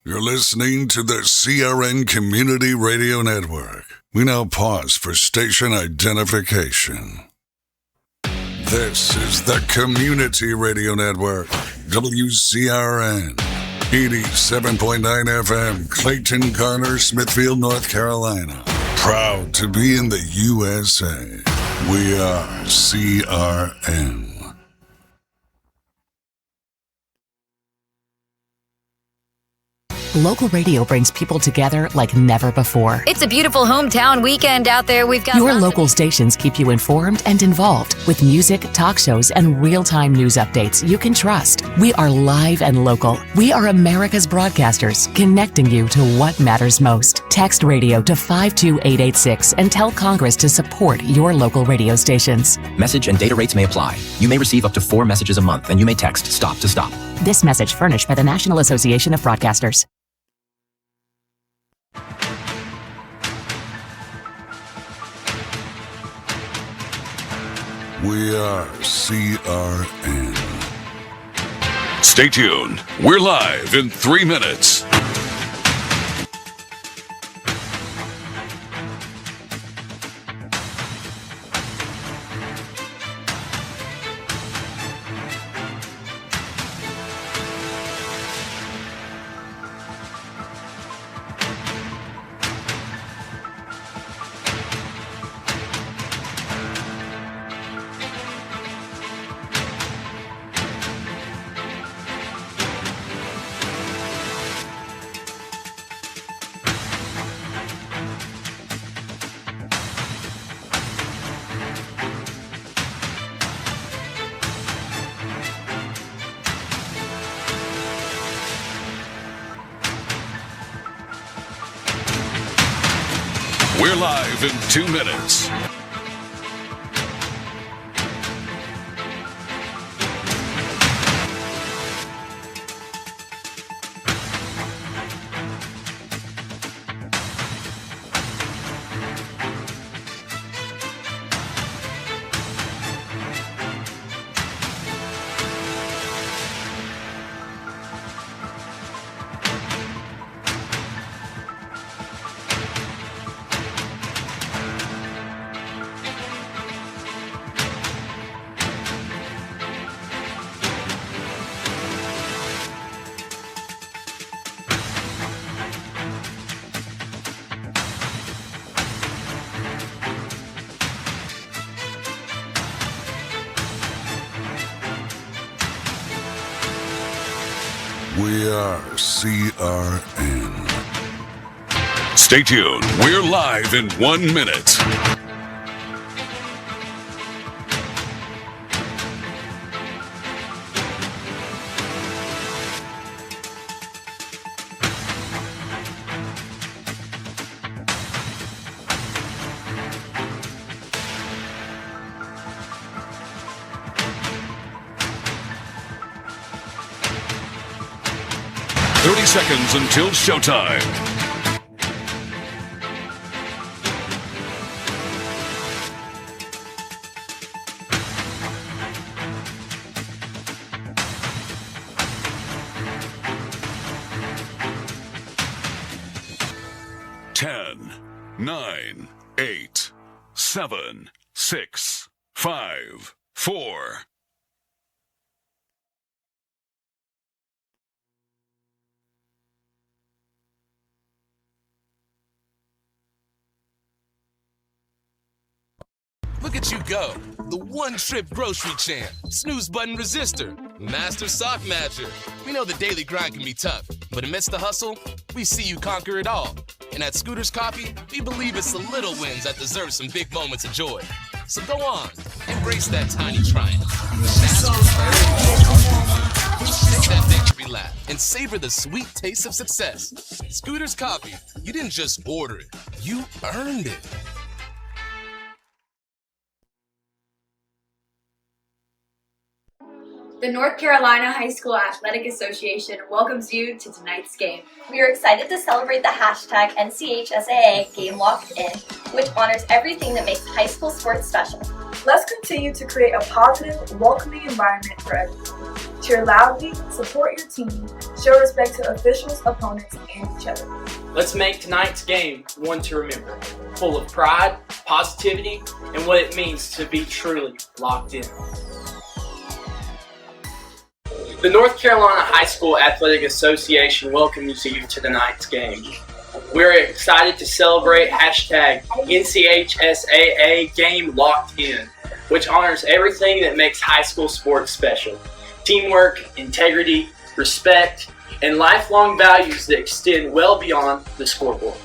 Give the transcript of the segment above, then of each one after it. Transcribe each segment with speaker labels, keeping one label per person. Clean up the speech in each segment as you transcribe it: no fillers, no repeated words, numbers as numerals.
Speaker 1: You're listening to the CRN Community Radio Network. We now pause for station identification. This is the Community Radio Network, WCRN, 87.9 FM, Clayton, Garner, Smithfield, North Carolina. Proud to be in the USA. We are CRN.
Speaker 2: Local radio brings people together like never before.
Speaker 3: It's a beautiful hometown weekend out there. We've got
Speaker 2: your local stations keep you informed and involved with music, talk shows, and real-time news updates you can trust. We are live and local. We are America's broadcasters, connecting you to what matters most. Text radio to 52886 and tell Congress to support your local radio stations.
Speaker 4: Message and data rates may apply. You may receive up to 4 messages a month, and you may text STOP to STOP.
Speaker 2: This message furnished by the National Association of Broadcasters.
Speaker 1: We are CRN.
Speaker 5: Stay tuned. We're live in 3 minutes. We're live in 2 minutes.
Speaker 1: We are CRN.
Speaker 5: Stay tuned. We're live in 1 minute. Seconds until showtime. Ten, 9, 8, 7, 6, 5, 4.
Speaker 6: Look at you go. The one-trip grocery champ, snooze button resistor, master sock matcher. We know the daily grind can be tough, but amidst the hustle, we see you conquer it all. And at Scooters Coffee, we believe it's the little wins that deserve some big moments of joy. So go on, embrace that tiny triumph. Take that victory lap and savor the sweet taste of success. Scooters Coffee, you didn't just order it, you earned it.
Speaker 7: The North Carolina High School Athletic Association welcomes you to tonight's game.
Speaker 8: We are excited to celebrate the hashtag NCHSAA Game Locked In, which honors everything that makes high school sports special.
Speaker 9: Let's continue to create a positive, welcoming environment for everyone. Cheer loudly, support your team, show respect to officials, opponents, and each other.
Speaker 10: Let's make tonight's game one to remember, full of pride, positivity, and what it means to be truly locked in. The North Carolina High School Athletic Association welcomes you to tonight's game. We're excited to celebrate hashtag NCHSAA Game Locked In, which honors everything that makes high school sports special. Teamwork, integrity, respect, and lifelong values that extend well beyond the scoreboard.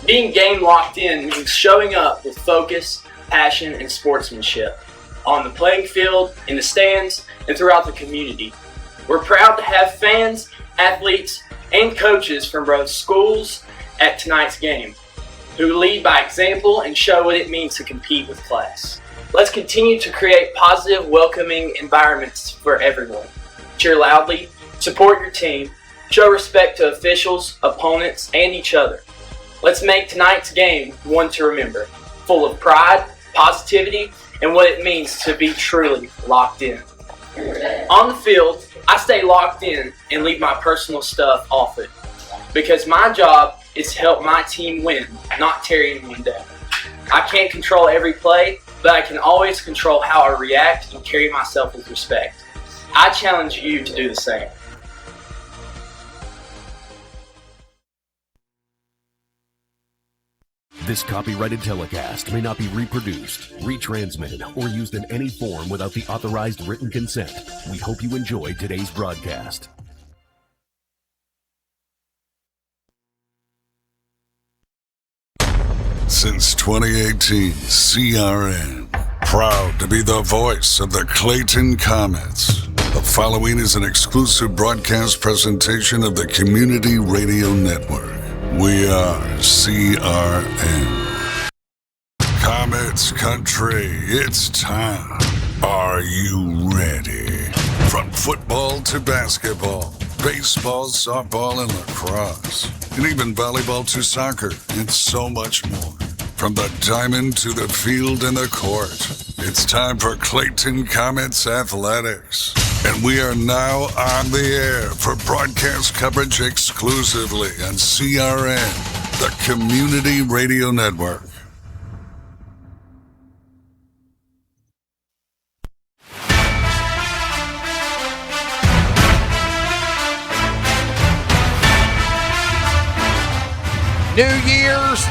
Speaker 10: Being game locked in means showing up with focus, passion, and sportsmanship on the playing field, in the stands, and throughout the community. We're proud to have fans, athletes, and coaches from both schools at tonight's game who lead by example and show what it means to compete with class. Let's continue to create positive, welcoming environments for everyone. Cheer loudly, support your team, show respect to officials, opponents, and each other. Let's make tonight's game one to remember, full of pride, positivity, and what it means to be truly locked in. On the field, I stay locked in and leave my personal stuff off it, because my job is to help my team win, not tear anyone down. I can't control every play, but I can always control how I react and carry myself with respect. I challenge you to do the same.
Speaker 11: This copyrighted telecast may not be reproduced, retransmitted, or used in any form without the authorized written consent. We hope you enjoyed today's broadcast.
Speaker 1: Since 2018, CRN, proud to be the voice of the Clayton Comets. The following is an exclusive broadcast presentation of the Community Radio Network. We are CRN. Comets Country, it's time. Are you ready? From football to basketball, baseball, softball, and lacrosse, and even volleyball to soccer, and so much more. From the diamond to the field and the court, it's time for Clayton Comets Athletics. And we are now on the air for broadcast coverage exclusively on CRN, the Community Radio Network.
Speaker 12: New Year's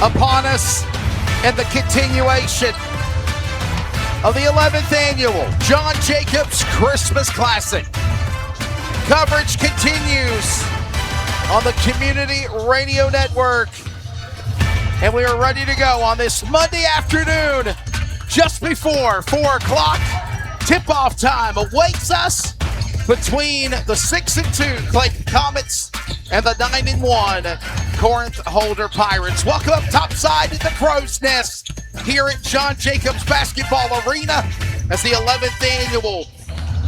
Speaker 12: upon us and the continuation of the 11th annual John Jacobs Christmas Classic. Coverage continues on the Community Radio Network, and we are ready to go on this Monday afternoon, just before 4 o'clock. Tip-off time awaits us between the 6-2 Clayton Comets and the 9-1 Corinth-Holder Pirates. Welcome up topside to the Crow's Nest here at John Jacobs Basketball Arena as the 11th annual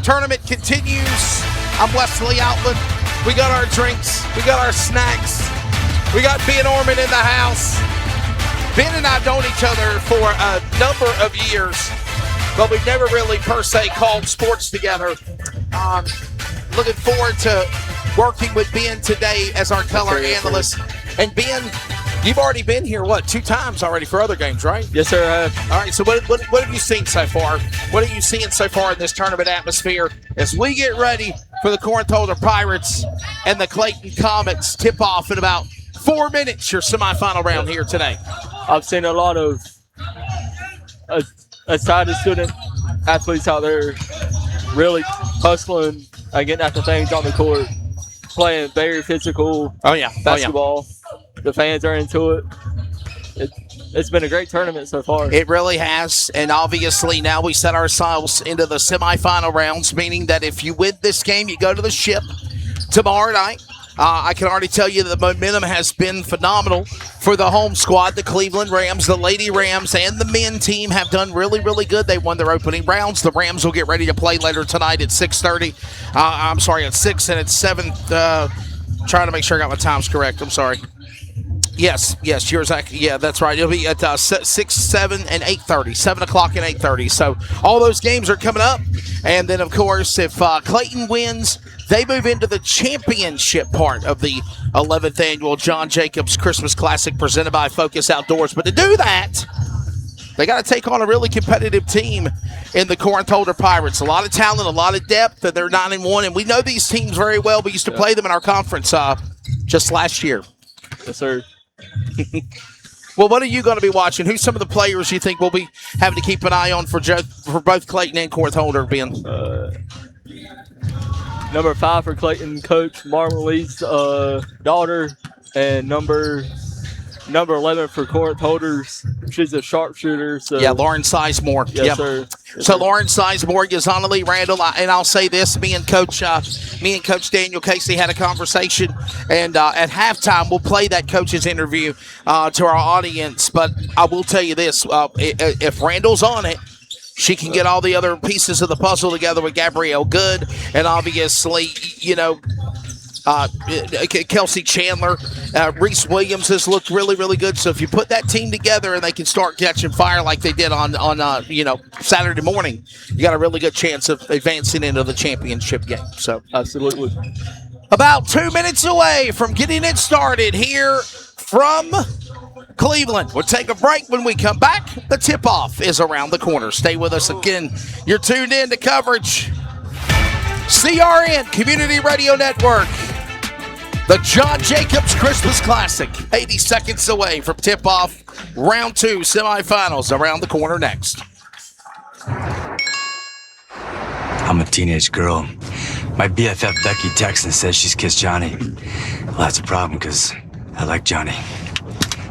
Speaker 12: tournament continues. I'm Wesley Outland. We got our drinks, we got our snacks, we got Ben Orman in the house. Ben and I known each other for a number of years, but we've never really per se called sports together. Looking forward to working with Ben today as our color analyst. And Ben, you've already been here, 2 times already for other games, right?
Speaker 13: Yes, sir.
Speaker 12: All right, so what have you seen so far? What are you seeing so far in this tournament atmosphere as we get ready for the Corinth-Holder Pirates and the Clayton Comets tip-off in about 4 minutes, your semifinal round here today?
Speaker 13: I've seen a lot of excited student athletes out there really hustling, getting after things on the court, playing very physical basketball. The fans are into it. It's been a great tournament so far.
Speaker 12: It really has, and obviously now we set ourselves into the semifinal rounds, meaning that if you win this game, you go to the ship tomorrow night. I can already tell you the momentum has been phenomenal for the home squad. The Cleveland Rams, the Lady Rams, and the men team have done really, really good. They won their opening rounds. The Rams will get ready to play later tonight at 6:30. I'm sorry, at 6 and at 7. Trying to make sure I got my times correct. I'm sorry. Yes, yours. Yeah, that's right. It'll be at 6, 7, and 8:30. 7 o'clock and 8:30. So all those games are coming up. And then, of course, if Clayton wins, they move into the championship part of the 11th annual John Jacobs Christmas Classic presented by Focus Outdoors. But to do that, they got to take on a really competitive team in the Corinth-Holders Pirates. A lot of talent, a lot of depth, and they're 9-1. And we know these teams very well. We used to play them in our conference just last year.
Speaker 13: Yes, sir.
Speaker 12: Well, what are you going to be watching? Who's some of the players you think we'll be having to keep an eye on for both Clayton and Corinth-Holders, Ben?
Speaker 13: Number 5 for Clayton, Coach Marmalee's daughter, and number 11 for Corinth-Holders. She's a sharpshooter. So.
Speaker 12: Yeah, Lauren Sizemore.
Speaker 13: Yes, sir.
Speaker 12: Yes, so Lauren Sizemore, Yazana Lee Randall, and I'll say this: me and Coach Daniel Casey had a conversation, and at halftime we'll play that coach's interview to our audience. But I will tell you this: if Randall's on it, she can get all the other pieces of the puzzle together with Gabrielle Good, and obviously, Kelsey Chandler. Reese Williams has looked really, really good. So if you put that team together and they can start catching fire like they did on Saturday morning, you got a really good chance of advancing into the championship game. So
Speaker 13: absolutely.
Speaker 12: About 2 minutes away from getting it started here from Cleveland. We'll take a break. When we come back, the tip-off is around the corner. Stay with us again. You're tuned in to coverage. CRN Community Radio Network. The John Jacobs Christmas Classic. 80 seconds away from tip-off. Round 2 semifinals around the corner next.
Speaker 14: I'm a teenage girl. My BFF Becky texts and says she's kissed Johnny. Well, that's a problem because I like Johnny.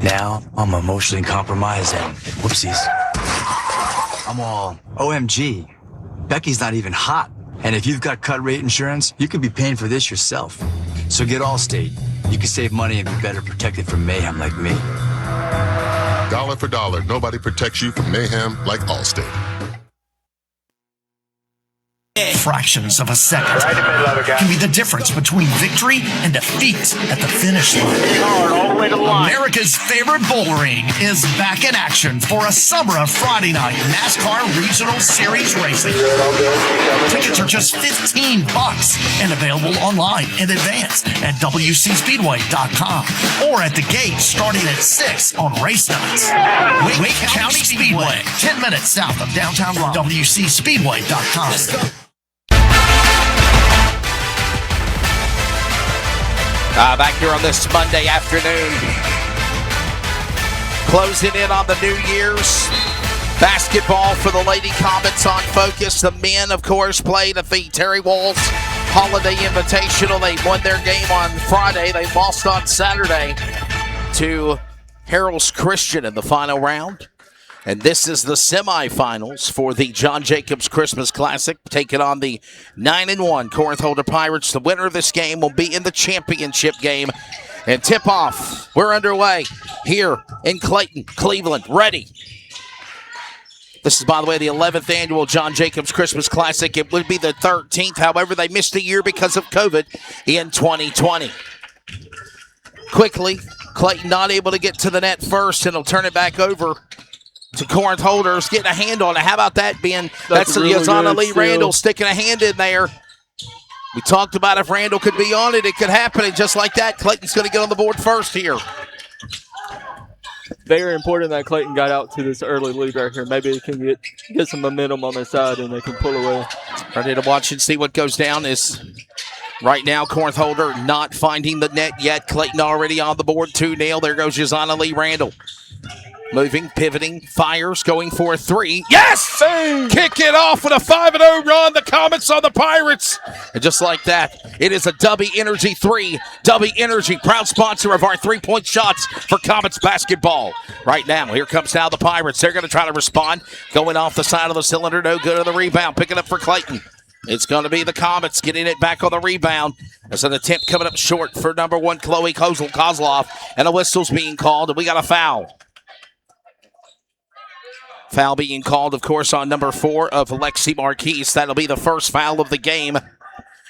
Speaker 14: Now I'm emotionally compromised and whoopsies. I'm all OMG. Becky's not even hot. And if you've got cut rate insurance, you could be paying for this yourself. So get Allstate. You can save money and be better protected from mayhem like me.
Speaker 15: Dollar for dollar, nobody protects you from mayhem like Allstate.
Speaker 16: Fractions of a second can be the difference between victory and defeat at the finish line. America's favorite bull ring is back in action for a summer of Friday night NASCAR Regional Series racing. Tickets are just $15 and available online in advance at WCSpeedway.com or at the gate starting at 6 on race nights. Wake County Speedway, 10 minutes south of downtown Raleigh. WCSpeedway.com.
Speaker 12: Back here on this Monday afternoon. Closing in on the New Year's. Basketball for the Lady Comets on Focus. The men, of course, played at the Terry Walls Holiday Invitational. They won their game on Friday. They lost on Saturday to Harrell's Christian in the final round. And this is the semifinals for the John Jacobs Christmas Classic, taking on the 9-1 Corinth-Holders Pirates. The winner of this game will be in the championship game. And tip-off, we're underway here in Clayton, Cleveland. Ready. This is, by the way, the 11th annual John Jacobs Christmas Classic. It would be the 13th. However, they missed a year because of COVID in 2020. Quickly, Clayton not able to get to the net first, and he'll turn it back over to Corinth-Holders, getting a hand on it. How about that, Ben? That's really Yazana Lee Randall sticking a hand in there. We talked about if Randall could be on it, it could happen. And just like that, Clayton's going to get on the board first here.
Speaker 13: Very important that Clayton got out to this early lead right here. Maybe it can get some momentum on their side and they can pull away.
Speaker 12: Ready to watch and see what goes down is right now Corinth-Holders not finding the net yet. Clayton already on the board, 2-0. There goes Yazana Lee Randall. Moving, pivoting, fires, going for a 3. Yes! Kick it off with a 5-0 run. The Comets on the Pirates. And just like that, it is a Dubby Energy 3. Dubby Energy, proud sponsor of our three-point shots for Comets basketball. Right now, here comes now the Pirates. They're going to try to respond. Going off the side of the cylinder, no good on the rebound. Picking up for Clayton. It's going to be the Comets getting it back on the rebound. There's an attempt coming up short for number 1, Chloe Kozlov, and a whistle's being called, and we got a foul. Foul being called, of course, on number 4 of Lexi Marquise. That'll be the first foul of the game.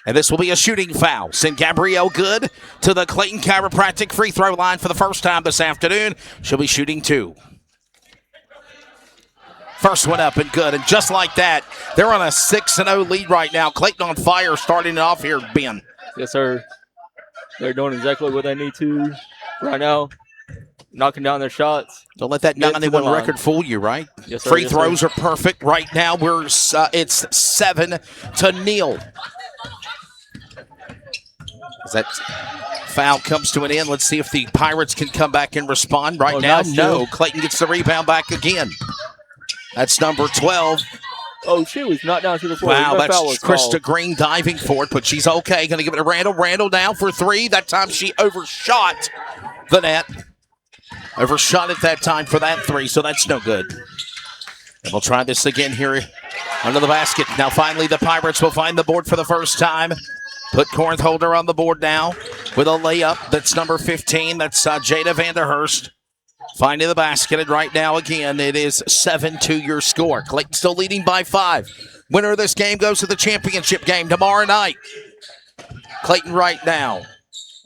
Speaker 12: And this will be a shooting foul. Send Gabrielle Good to the Clayton Chiropractic free throw line for the first time this afternoon. She'll be shooting 2. First one up and good. And just like that, they're on a 6-0 lead right now. Clayton on fire starting it off here, Ben.
Speaker 13: Yes, sir. They're doing exactly what they need to right now. Knocking down their shots.
Speaker 12: Don't let that 9-1 record fool you, right?
Speaker 13: Yes, sir.
Speaker 12: Free throws are perfect right now. It's 7-0. As that foul comes to an end, let's see if the Pirates can come back and respond. Right now, no. Clayton gets the rebound back again. That's number 12.
Speaker 13: Oh, she was knocked down to the floor.
Speaker 12: Wow, that's Krista Green diving for it, but she's okay. Going to give it to Randall. Randall down for 3. That time she overshot the net. Overshot it that time for that 3, so that's no good. And we'll try this again here under the basket. Now finally the Pirates will find the board for the first time. Put Corinth-Holder on the board now with a layup. That's number 15. That's Jada Vanderhurst. Finding the basket, and right now, again, it is 7-2 your score. Clayton still leading by 5. Winner of this game goes to the championship game tomorrow night. Clayton right now.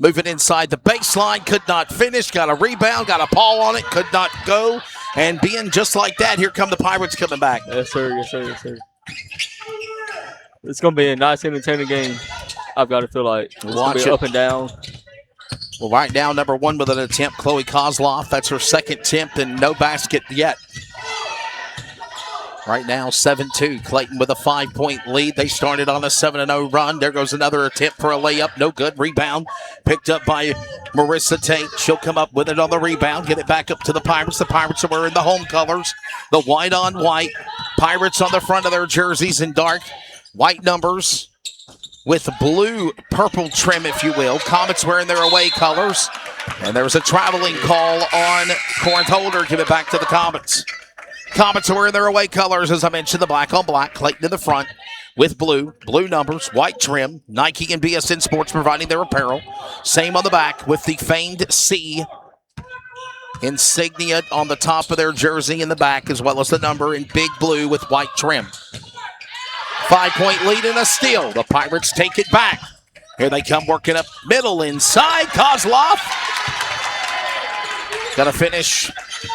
Speaker 12: Moving inside the baseline, could not finish. Got a rebound, got a paw on it, could not go. And being just like that, here come the Pirates coming back.
Speaker 13: Yes, sir, yes, sir, yes, sir. It's going to be a nice, entertaining game. I've got to feel like it's going to be up and down.
Speaker 12: Well, right now, number 1 with an attempt, Chloe Kozlov. That's her second attempt and no basket yet. Right now, 7-2. Clayton with a 5-point lead. They started on a 7-0 run. There goes another attempt for a layup. No good. Rebound picked up by Marissa Tate. She'll come up with it on the rebound. Get it back up to the Pirates. The Pirates are wearing the home colors. The white on white. Pirates on the front of their jerseys in dark white numbers with blue purple trim, if you will. Comets wearing their away colors. And there's a traveling call on Corinth-Holder. Give it back to the Comets. Comets are wearing their away colors, as I mentioned, the black on black. Clayton in the front with blue numbers, white trim. Nike and BSN Sports providing their apparel. Same on the back with the famed C insignia on the top of their jersey in the back, as well as the number in big blue with white trim. 5-point lead and a steal. The Pirates take it back. Here they come working up middle inside. Kozlov. Got to finish.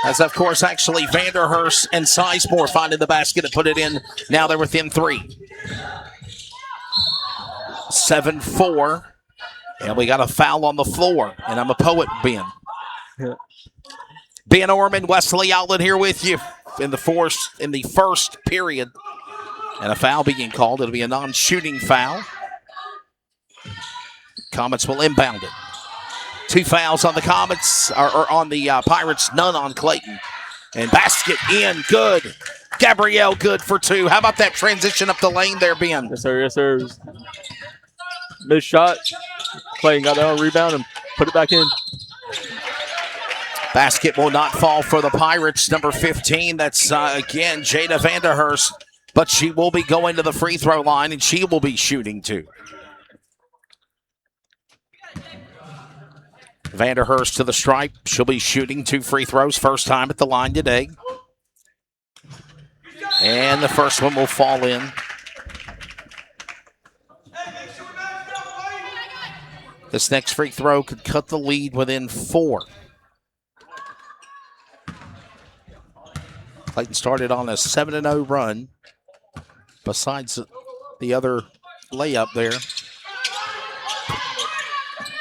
Speaker 12: As, of course, actually Vanderhurst and Sizemore finding the basket and put it in. Now they're within 3. 7-4. And we got a foul on the floor. And I'm a poet, Ben.
Speaker 13: Yeah.
Speaker 12: Ben Orman, Wesley Outlet here with you in the first period. And a foul being called. It'll be a non-shooting foul. Comets will inbound it. 2 fouls on the Comets, or on the Pirates, none on Clayton. And basket in, good. Gabrielle Good for 2. How about that transition up the lane there, Ben?
Speaker 13: Yes, sir, yes, sir. Missed shot. Clayton got that on rebound and put it back in.
Speaker 12: Basket will not fall for the Pirates, number 15. That's, again, Jada Vanderhurst. But she will be going to the free throw line, and she will be shooting too. Vanderhurst to the stripe. She'll be shooting 2 free throws. First time at the line today. And the first one will fall in. This next free throw could cut the lead within 4. Clayton started on a 7-0 run. Besides the other layup there.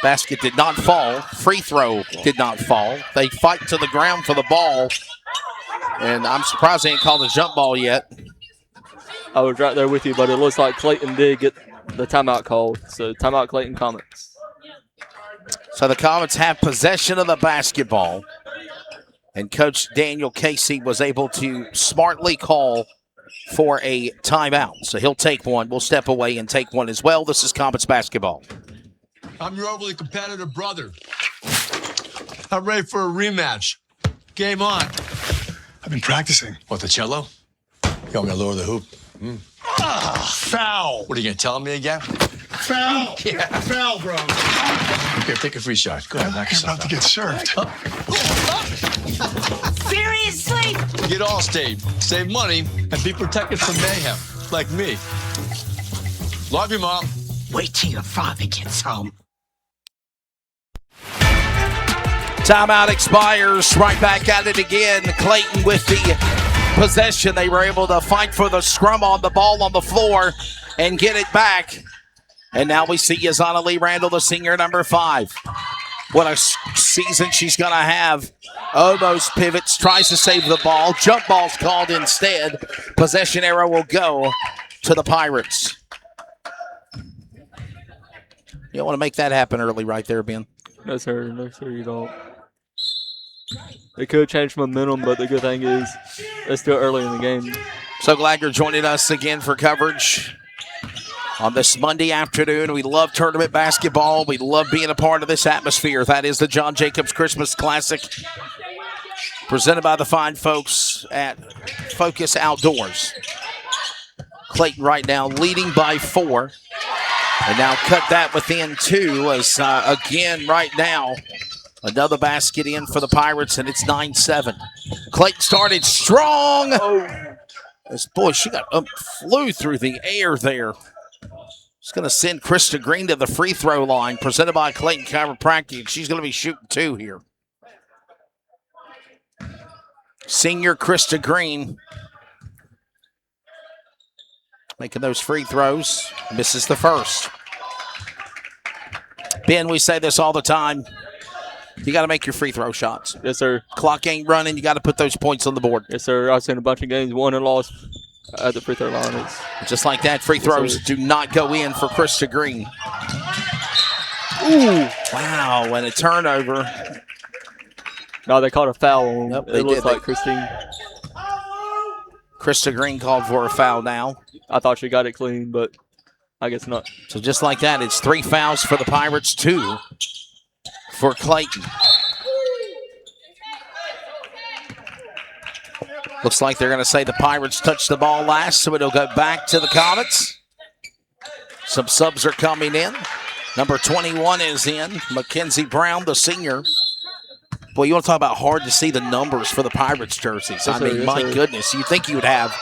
Speaker 12: Basket did not fall. Free throw did not fall. They fight to the ground for the ball. And I'm surprised they ain't called a jump ball yet.
Speaker 13: I was right there with you, but it looks like Clayton did get the timeout called. So timeout Clayton Comets.
Speaker 12: So the Comets have possession of the basketball. And Coach Daniel Casey was able to smartly call for a timeout. So he'll take one. We'll step away and take one as well. This is Comets basketball.
Speaker 17: I'm your overly competitive brother. I'm ready for a rematch. Game on.
Speaker 18: I've been practicing.
Speaker 17: What, the cello? You want me to lower the hoop? Foul. What are you going to tell me again?
Speaker 18: Foul.
Speaker 17: Yeah.
Speaker 18: Foul, bro.
Speaker 17: Here, take a free shot. Go ahead, knock
Speaker 18: You're
Speaker 17: yourself
Speaker 18: about to get served.
Speaker 19: Seriously?
Speaker 17: Get Allstate. Save money and be protected from mayhem. Like me. Love you, Mom.
Speaker 19: Wait till your father gets home.
Speaker 12: Timeout expires. Right back at it again. Clayton with the possession. They were able to fight for the scrum on the ball on the floor and get it back. And now we see Yazana Lee Randall, the senior number 5. What a season she's going to have. Almost pivots, tries to save the ball. Jump ball's called instead. Possession arrow will go to the Pirates. You don't want to make that happen early right there, Ben.
Speaker 13: No, sir. No, sir, you don't. It could change momentum, but the good thing is it's still early in the game.
Speaker 12: So glad you're joining us again for coverage on this Monday afternoon. We love tournament basketball. We love being a part of this atmosphere. That is the John Jacobs Christmas Classic, presented by the fine folks at Focus Outdoors. Clayton right now leading by 4. And now cut that within 2 as, again, right now, another basket in for the Pirates, and it's 9-7. Clayton started strong. Boy, she flew through the air there. It's going to send Krista Green to the free throw line, presented by Clayton Chiropractic. She's going to be shooting 2 here. Senior Krista Green making those free throws. Misses the first. Ben, we say this all the time. You got to make your free throw shots.
Speaker 13: Yes, sir.
Speaker 12: Clock ain't running. You got to put those points on the board.
Speaker 13: Yes, sir. I've seen a bunch of games won and lost at the free throw line.
Speaker 12: Just like that, free throws do not go in for Krista Green.
Speaker 13: Ooh.
Speaker 12: Wow, and a turnover.
Speaker 13: No, they called a foul.
Speaker 12: Nope,
Speaker 13: it looks like Christine.
Speaker 12: Krista Green called for a foul now.
Speaker 13: I thought she got it clean, but I guess not.
Speaker 12: So just like that, it's 3 fouls for the Pirates, 2 for Clayton. Looks like they're going to say the Pirates touched the ball last, so it'll go back to the Comets. Some subs are coming in. Number 21 is in. Mackenzie Brown, the senior. Boy, you want to talk about hard to see the numbers for the Pirates jerseys. I mean, my goodness, you'd think you would have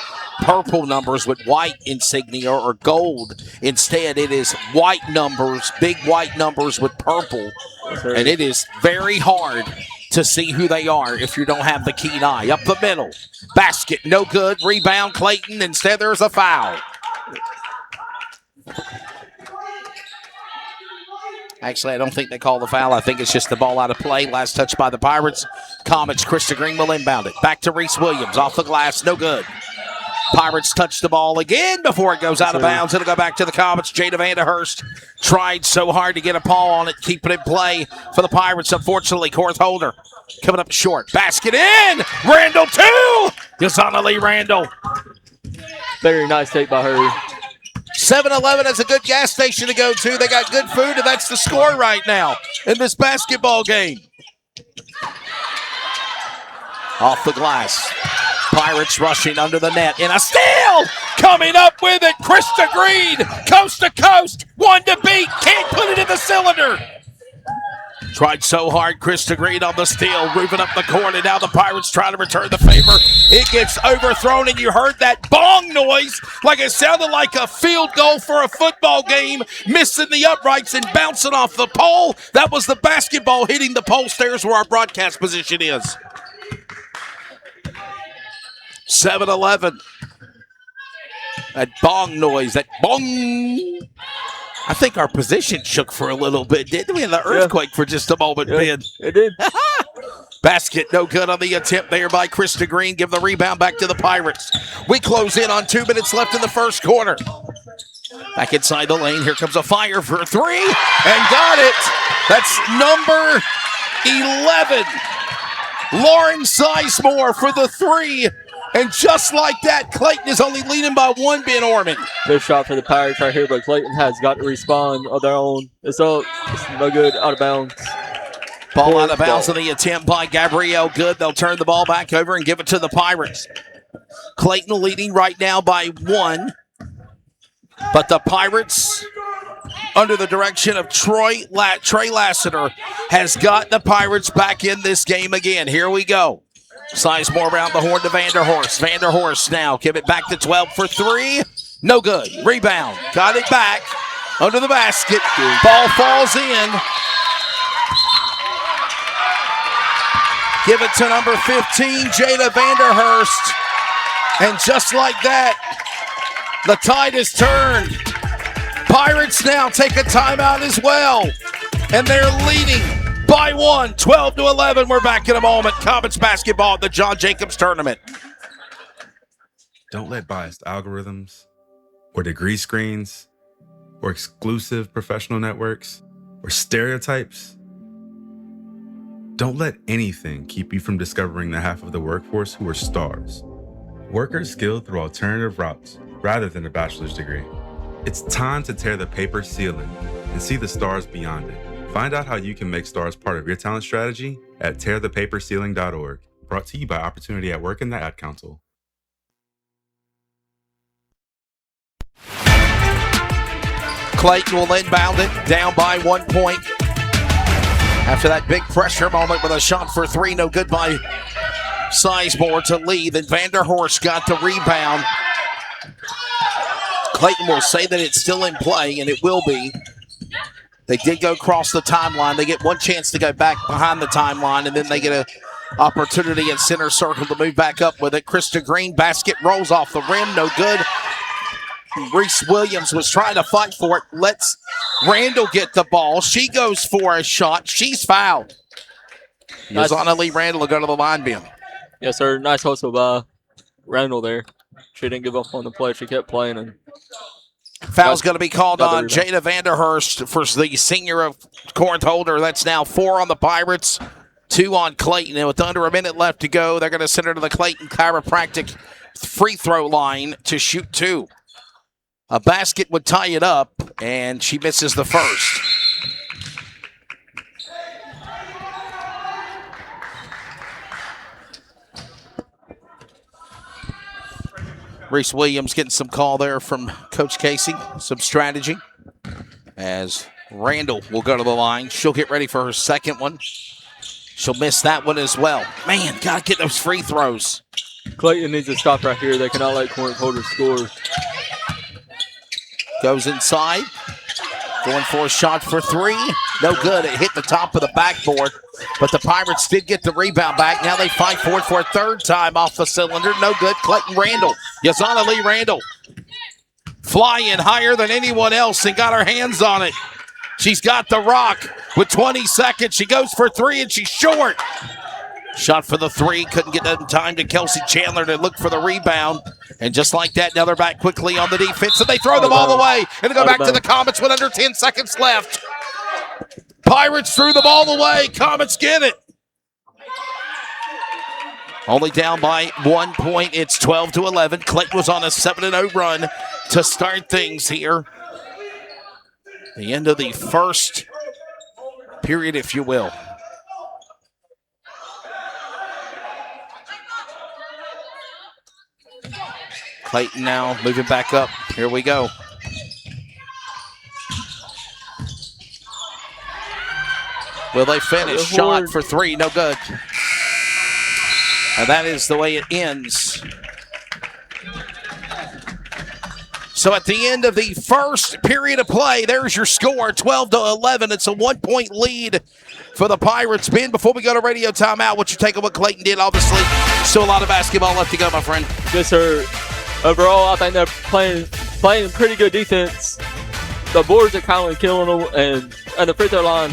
Speaker 12: purple numbers with white insignia or gold. Instead, it is white numbers, big white numbers with purple. And it is very hard to see who they are if you don't have the keen eye. Up the middle. Basket, no good. Rebound, Clayton. Instead, there's a foul. Actually, I don't think they call the foul. I think it's just the ball out of play. Last touch by the Pirates. Comets, Krista Green will inbound it. Back to Reese Williams. Off the glass, no good. Pirates touch the ball again before it goes out of bounds. It'll go back to the Comets. Jada Vanderhurst tried so hard to get a paw on it, keep it in play for the Pirates. Unfortunately, Corinth-Holders coming up short. Basket in! Randall, 2! Yazana Lee Randall.
Speaker 13: Very nice take by her.
Speaker 12: 7-Eleven is a good gas station to go to. They got good food, and that's the score right now in this basketball game. Off the glass. Pirates rushing under the net. And a steal! Coming up with it, Krista Green. Coast to coast. 1 to beat. Can't put it in the cylinder. Tried so hard, Krista Green on the steal, moving up the court, and now the Pirates trying to return the favor. It gets overthrown, and you heard that bong noise like it sounded like a field goal for a football game, missing the uprights and bouncing off the pole. That was the basketball hitting the pole stairs where our broadcast position is. 7-11. That bong noise, that bong. I think our position shook for a little bit, didn't we? The earthquake for just a moment, Ben.
Speaker 13: It did.
Speaker 12: Basket no good on the attempt there by Krista Green. Give the rebound back to the Pirates. We close in on 2 minutes left in the first quarter. Back inside the lane. Here comes a fire for 3. And got it. That's number 11. Lauren Sizemore for the 3. And just like that, Clayton is only leading by 1, Ben Orman.
Speaker 13: Good shot for the Pirates right here, but Clayton has got to respond on their own. It's no good, out of bounds.
Speaker 12: Ball out of bounds on the attempt by Gabrielle Good. They'll turn the ball back over and give it to the Pirates. Clayton leading right now by 1. But the Pirates, under the direction of Trey Lassiter, has got the Pirates back in this game again. Here we go. Sizemore around the horn to Vanderhorst. Vanderhorst now give it back to 12 for 3. No good. Rebound. Got it back under the basket. Ball falls in. Give it to number 15, Jada Vanderhurst. And just like that, the tide is turned. Pirates now take a timeout as well. And they're leading by 1, 12-11. We're back in a moment. Comets basketball at the John Jacobs Tournament.
Speaker 18: Don't let biased algorithms or degree screens or exclusive professional networks or stereotypes. Don't let anything keep you from discovering the half of the workforce who are stars. Workers skilled through alternative routes rather than a bachelor's degree. It's time to tear the paper ceiling and see the stars beyond it. Find out how you can make stars part of your talent strategy at tearthepaperceiling.org. Brought to you by Opportunity at Work and the Ad Council.
Speaker 12: Clayton will inbound it, down by 1 point. After that big pressure moment with a shot for 3, no good by Sizemore to lead. Then Vanderhorst got the rebound. Clayton will say that it's still in play, and it will be. They did go across the timeline. They get one chance to go back behind the timeline, and then they get an opportunity at center circle to move back up with it. Krista Green, basket rolls off the rim, no good. Reese Williams was trying to fight for it. Lets Randall get the ball. She goes for a shot. She's fouled. Yazana Lee Randall will go to the line beam.
Speaker 13: Yes, sir. Nice hustle by Randall there. She didn't give up on the play. She kept playing. And
Speaker 12: foul's going to be called on Jada Vanderhurst for the senior of Corinth-Holders. That's now 4 on the Pirates, 2 on Clayton. And with under a minute left to go, they're going to send her to the Clayton Chiropractic free throw line to shoot 2. A basket would tie it up, and she misses the first. Reese Williams getting some call there from Coach Casey, some strategy. As Randall will go to the line. She'll get ready for her second one. She'll miss that one as well. Man, got to get those free throws.
Speaker 13: Clayton needs to stop right here. They cannot let Corinth-Holders score.
Speaker 12: Goes inside. Going for a shot for 3. No good. It hit the top of the backboard. But the Pirates did get the rebound back. Now they fight for it for a third time off the cylinder. No good. Clayton Randall. Yazana Lee Randall. Flying higher than anyone else and got her hands on it. She's got the rock with 20 seconds. She goes for 3 and she's short. Shot for the 3. Couldn't get that in time to Kelsey Chandler to look for the rebound. And just like that, now they're back quickly on the defense. And they throw them all away. And they go back to the Comets with under 10 seconds left. Pirates threw the ball away. Comets get it. Only down by 1 point. It's 12-11. Clayton was on a 7-0 run to start things here. The end of the first period, if you will. Clayton now moving back up. Here we go. Will they finish? Shot for 3, no good. And that is the way it ends. So at the end of the first period of play, there's your score, 12-11. It's a 1 point lead for the Pirates. Ben, before we go to radio timeout, what you take of what Clayton did? Obviously, still a lot of basketball left to go, my friend.
Speaker 13: Yes, sir. Overall, I think they're playing pretty good defense. The boards are kind of killing them, and the free throw line.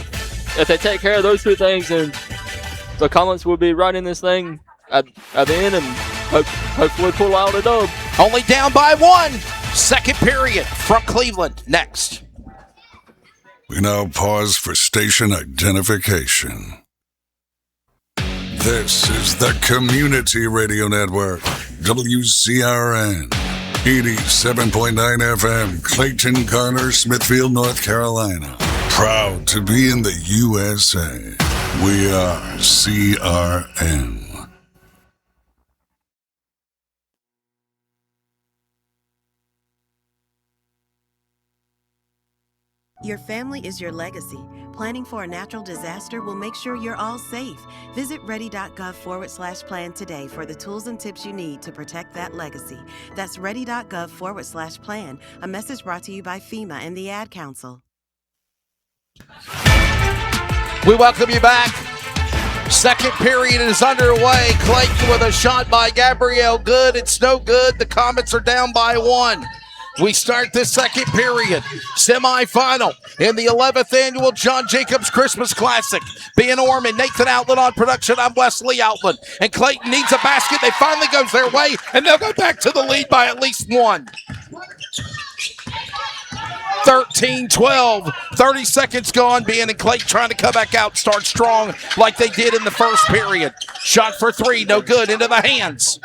Speaker 13: If they take care of those 2 things, then the Comets will be right in this thing at the end and hopefully pull out a dub.
Speaker 12: Only down by 1. Second period from Cleveland. Next.
Speaker 1: We now pause for station identification. This is the Community Radio Network, WCRN, 87.9 FM, Clayton, Garner, Smithfield, North Carolina. Proud to be in the USA. We are CRN.
Speaker 20: Your family is your legacy. Planning for a natural disaster will make sure you're all safe. Visit ready.gov/plan today for the tools and tips you need to protect that legacy. That's ready.gov/plan. A message brought to you by FEMA and the Ad Council.
Speaker 12: We welcome you back. Second period is underway. Clayton with a shot by Gabrielle Good. It's no good. The Comets are down by 1. We start this second period. Semifinal in the 11th annual John Jacobs Christmas Classic. Ben Orman, Nathan Outland on production. I'm Wesley Outland. And Clayton needs a basket. They finally goes their way, and they'll go back to the lead by at least 1. 13-12, 30 seconds gone. Ben and Clayton trying to come back out, start strong like they did in the first period. Shot for 3, no good, into the hands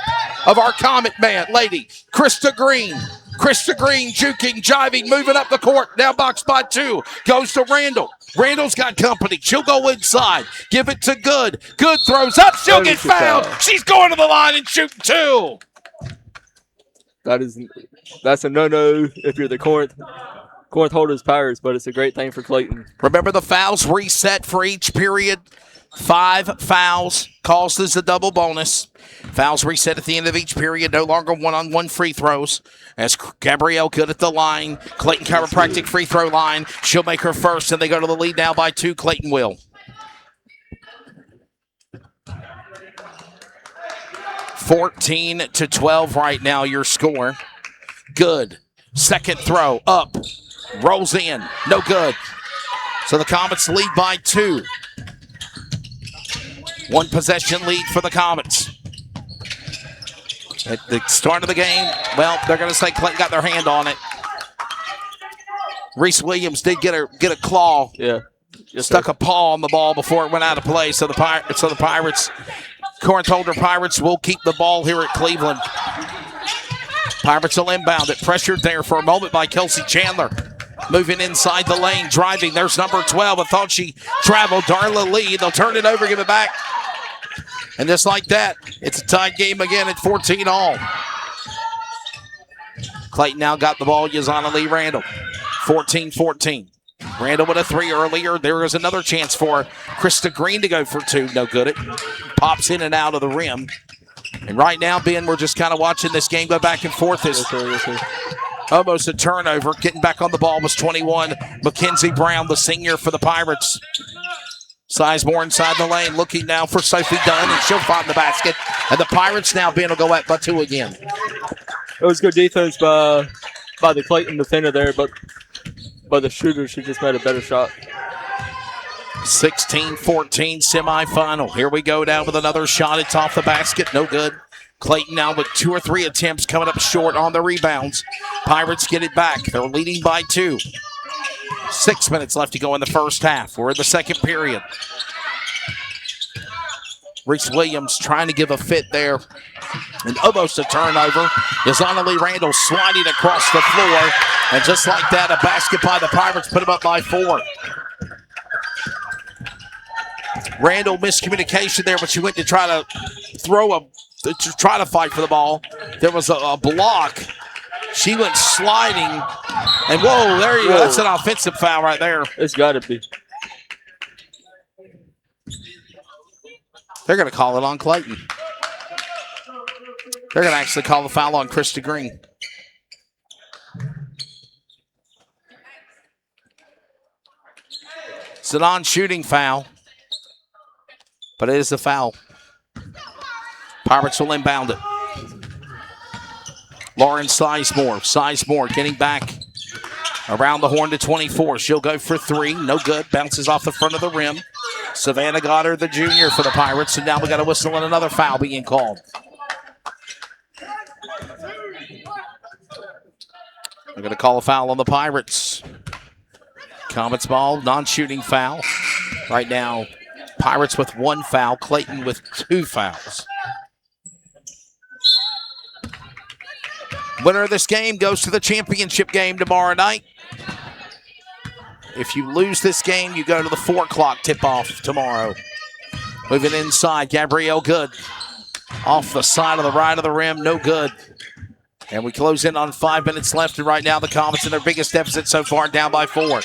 Speaker 12: of our Comet lady, Krista Green. Krista Green juking, jiving, moving up the court. Now box by 2. Goes to Randall. Randall's got company. She'll go inside. Give it to Good. Good throws up. She'll get fouled. She's going to the line and shooting 2.
Speaker 13: That's a no-no if you're the Corinth-Holders Pirates, but it's a great thing for Clayton.
Speaker 12: Remember, the fouls reset for each period. 5 fouls causes a double bonus. Fouls reset at the end of each period. No longer one-on-one free throws. As Gabrielle Good at the line. Clayton chiropractic free throw line. She'll make her first, and they go to the lead now by 2. Clayton will. 14-12 right now, your score. Good. Second throw up. Rolls in. No good. So the Comets lead by 2. 1 possession lead for the Comets. At the start of the game, well, they're going to say Clayton got their hand on it. Reese Williams did get a claw.
Speaker 13: Yeah.
Speaker 12: Stuck a paw on the ball before it went out of play. So the Pirates, Corinth-Holder Pirates will keep the ball here at Cleveland. Pirates will inbound it. Pressured there for a moment by Kelsey Chandler. Moving inside the lane, driving. There's number 12. I thought she traveled. Darla Lee. They'll turn it over, give it back. And just like that, it's a tied game again at 14-all. Clayton now got the ball. Yazana Lee Randall. 14-14. Randall with a 3 earlier. There is another chance for Krista Green to go for 2. No good. It pops in and out of the rim. And right now, Ben, we're just kind of watching this game go back and forth. Almost a turnover. Getting back on the ball was 21. Mackenzie Brown, the senior for the Pirates. Sizemore inside the lane, looking now for Sophie Dunn, and she'll find the basket. And the Pirates now, Ben, will go at by 2 again.
Speaker 13: It was good defense by the Clayton defender there, but the shooter, she just made a better shot.
Speaker 12: 16-14 semifinal. Here we go now with another shot. It's off the basket. No good. Clayton now with 2 or 3 attempts coming up short on the rebounds. Pirates get it back. They're leading by 2. 6 minutes left to go in the first half. We're in the second period. Reese Williams trying to give a fit there. And almost a turnover. Yazana Lee Randall sliding across the floor. And just like that, a basket by the Pirates put them up by 4. Randall miscommunication there, but she went to try to try to fight for the ball. There was a block. She went sliding. And whoa, there you go. That's an offensive foul right there.
Speaker 13: It's got to be.
Speaker 12: They're going to call it on Clayton. They're going to actually call the foul on Krista Green. It's a non-shooting foul, but it is a foul. Pirates will inbound it. Lauren Sizemore. Sizemore getting back around the horn to 24. She'll go for 3. No good. Bounces off the front of the rim. Savannah Goddard, the junior for the Pirates. And now we got a whistle and another foul being called. They're going to call a foul on the Pirates. Comets ball, non-shooting foul. Right now, Pirates with 1 foul. Clayton with 2 fouls. Winner of this game goes to the championship game tomorrow night. If you lose this game, you go to the 4 o'clock tip-off tomorrow. Moving inside, Gabrielle Good. Off the side of the right of the rim, no good. And we close in on 5 minutes left, and right now the Comets in their biggest deficit so far, down by 4.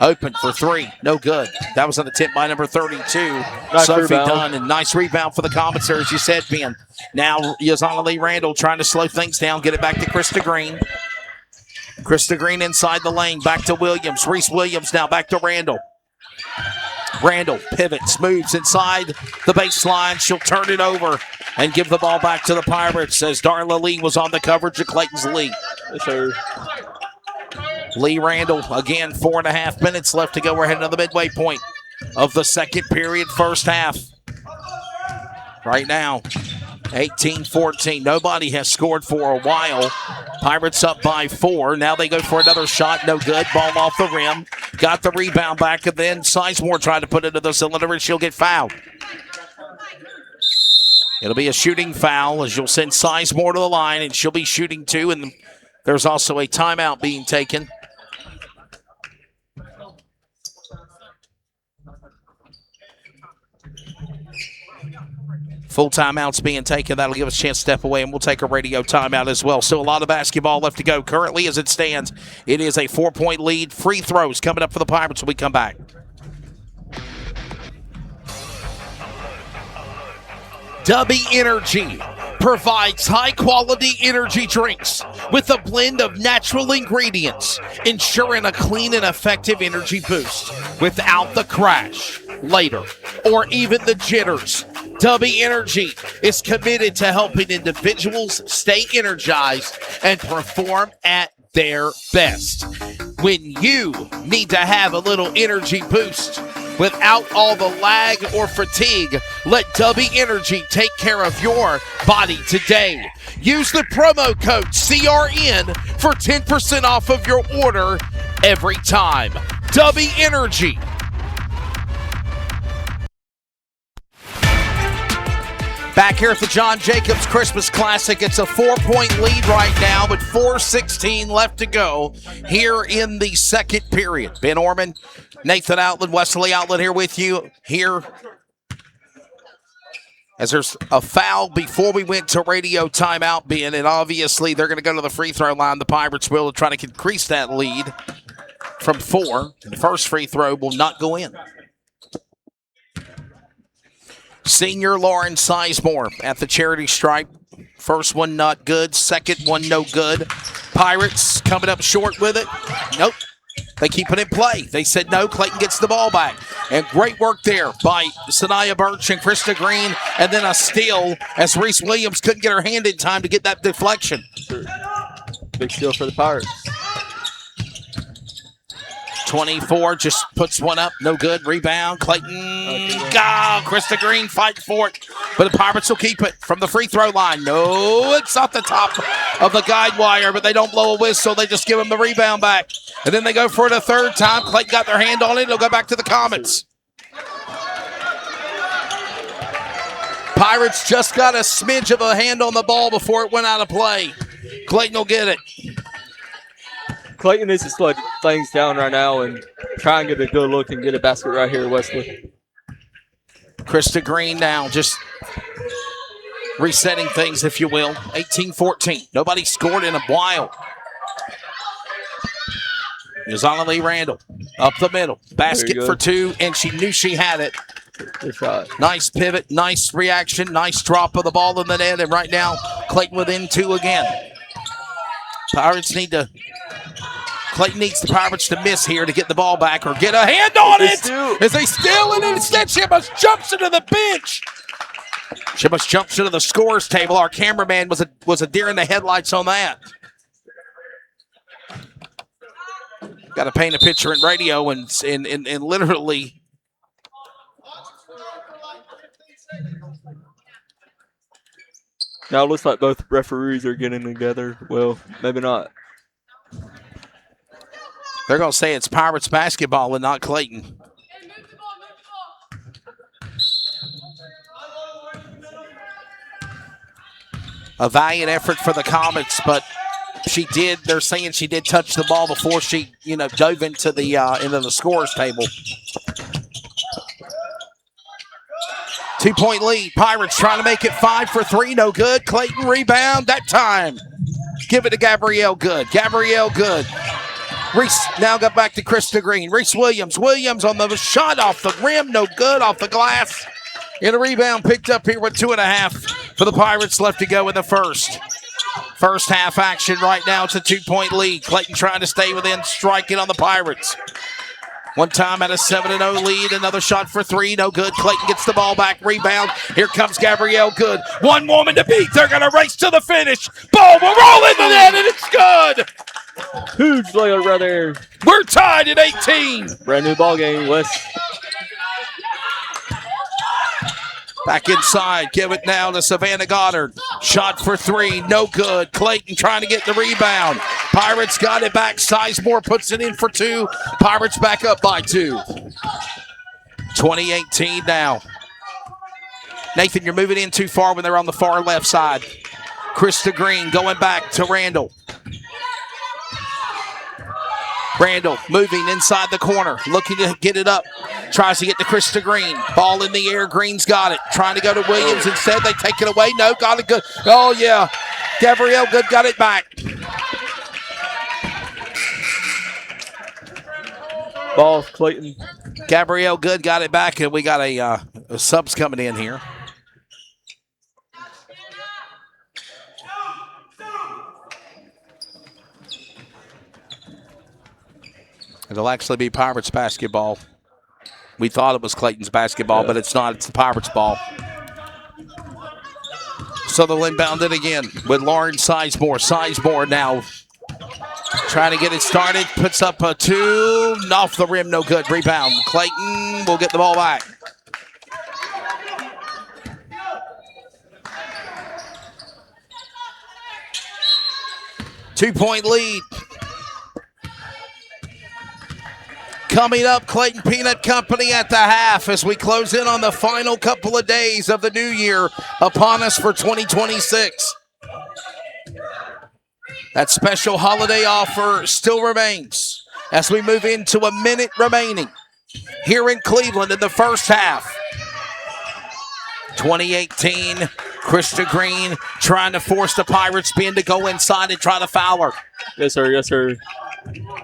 Speaker 12: Open for three. No good. That was an attempt by number 32.
Speaker 13: Nice
Speaker 12: Sophie
Speaker 13: rebound.
Speaker 12: Dunn, and nice rebound for the Comets there, as you said, Ben. Now, Yazana Lee Randall trying to slow things down, get it back to Krista Green. Krista Green inside the lane, back to Williams. Reese Williams now back to Randall. Randall pivots, moves inside the baseline. She'll turn it over and give the ball back to the Pirates as Darla Lee was on the coverage of Clayton's Lee.
Speaker 13: Yes, sir.
Speaker 12: Lee Randall, again, 4.5 minutes left to go. We're heading to the midway point of the second period, first half. Right now, 18-14. Nobody has scored for a while. Pirates up by 4. Now they go for another shot. No good. Ball off the rim. Got the rebound back, and then Sizemore tried to put it into the cylinder, and she'll get fouled. It'll be a shooting foul as you'll send Sizemore to the line, and she'll be shooting 2, and there's also a timeout being taken. Full timeouts being taken. That'll give us a chance to step away, and we'll take a radio timeout as well. So a lot of basketball left to go. Currently, as it stands, it is a 4-point lead. Free throws coming up for the Pirates when we come back. Dubby Energy provides high-quality energy drinks with a blend of natural ingredients, ensuring a clean and effective energy boost without the crash later or even the jitters. Dubby Energy is committed to helping individuals stay energized and perform at their best. When you need to have a little energy boost without all the lag or fatigue, let Dubby Energy take care of your body today. Use the promo code CRN for 10% off of your order every time. Dubby Energy. Back here at the John Jacobs Christmas Classic, it's a 4-point lead right now with 4:16 left to go here in the second period. Ben Orman, Nathan Outland, Wesley Outland here with you here as there's a foul before we went to radio timeout, Ben, and obviously they're going to go to the free throw line. The Pirates will try to increase that lead from 4. The first free throw will not go in. Senior Lauren Sizemore at the charity stripe. First one not good. Second one no good. Pirates coming up short with it. Nope. They keep it in play. They said no. Clayton gets the ball back. And great work there by Sanaya Birch and Krista Green. And then a steal as Reese Williams couldn't get her hand in time to get that deflection.
Speaker 13: Big steal for the Pirates.
Speaker 12: 24 just puts one up. No good. Rebound. Clayton. Krista Green fight for it. But the Pirates will keep it from the free throw line. No, it's off the top of the guide wire, but they don't blow a whistle. They just give them the rebound back. And then they go for it a third time. Clayton got their hand on it. It'll go back to the Comets. Pirates just got a smidge of a hand on the ball before it went out of play. Clayton will get it.
Speaker 13: Clayton needs to slow things down right now and try and get a good look and get a basket right here, Wesley.
Speaker 12: Krista Green now just resetting things, if you will. 18-14. Nobody scored in a while. Yazana Lee Randall up the middle. Basket for 2, and she knew she had it.
Speaker 13: Good shot.
Speaker 12: Nice pivot, nice reaction, nice drop of the ball in the net, and right now Clayton within 2 again. Clayton needs the Pirates to miss here to get the ball back or get a hand on it as they steal it, and instead Shibas jumps into the bench. Shibas jumps into the scores table. Our cameraman was a deer in the headlights on that. Got to paint a picture in radio and literally.
Speaker 13: Now it looks like both referees are getting together. Well, maybe not.
Speaker 12: They're going to say it's Pirates basketball and not Clayton. A valiant effort for the Comets, but they're saying she did touch the ball before she, dove into the scores table. 2-point lead. Pirates trying to make it 5 for 3. No good. Clayton rebound that time. Give it to Gabrielle Good. Gabrielle Good Reese now got back to Krista Green. Reese Williams. Williams on the shot off the rim. No good off the glass. And a rebound picked up here with 2.5 for the Pirates left to go in the first. First half action right now. It's a 2-point lead. Clayton trying to stay within striking on the Pirates. One time at a 7-0 lead. Another shot for three. No good. Clayton gets the ball back. Rebound. Here comes Gabrielle Good. One woman to beat. They're going to race to the finish. Ball will roll in the net, and it's good.
Speaker 13: Huge layup right there.
Speaker 12: We're tied at 18.
Speaker 13: Brand new ball game, Wes.
Speaker 12: Back inside. Give it now to Savannah Goddard. Shot for three. No good. Clayton trying to get the rebound. Pirates got it back. Sizemore puts it in for two. Pirates back up by 2. 2018 now. Nathan, you're moving in too far when they're on the far left side. Krista Green going back to Randall. Randall moving inside the corner, looking to get it up. Tries to get to Krista Green. Ball in the air. Green's got it. Trying to go to Williams instead. They take it away. No, got it good. Oh, yeah. Gabrielle Good got it back.
Speaker 13: Ball, Clayton.
Speaker 12: Gabrielle Good got it back, and we got a subs coming in here. It'll actually be Pirates basketball. We thought it was Clayton's basketball, but it's not. It's the Pirates ball. So they'll inbound it again with Lauren Sizemore. Sizemore now trying to get it started. Puts up a 2. Off the rim, no good. Rebound. Clayton will get the ball back. Two-point lead. Coming up, Clayton Peanut Company at the half as we close in on the final couple of days of the new year upon us for 2026. That special holiday offer still remains as we move into a minute remaining here in Cleveland in the first half. 2018, Krista Green trying to force the Pirates spin to go inside and try to foul her.
Speaker 13: Yes, sir. Yes, sir.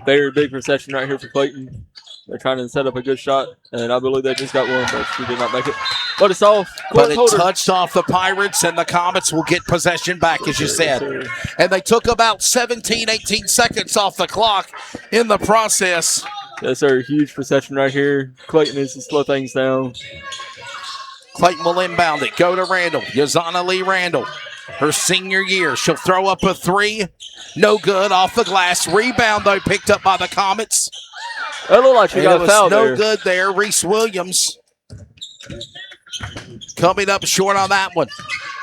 Speaker 13: Very big reception right here for Clayton. They're trying to set up a good shot, and I believe they just got one, but she did not make it. But it's off.
Speaker 12: But it touched off the Pirates, and the Comets will get possession back, as you said. And they took about 17, 18 seconds off the clock in the process.
Speaker 13: Yes, sir. Huge possession right here. Clayton needs to slow things down.
Speaker 12: Clayton will inbound it. Go to Randall. Yazana Lee Randall. Her senior year. She'll throw up a 3. No good. Off the glass. Rebound, though, picked up by the Comets.
Speaker 13: It looked like she got a foul there.
Speaker 12: No good there. Reese Williams coming up short on that one.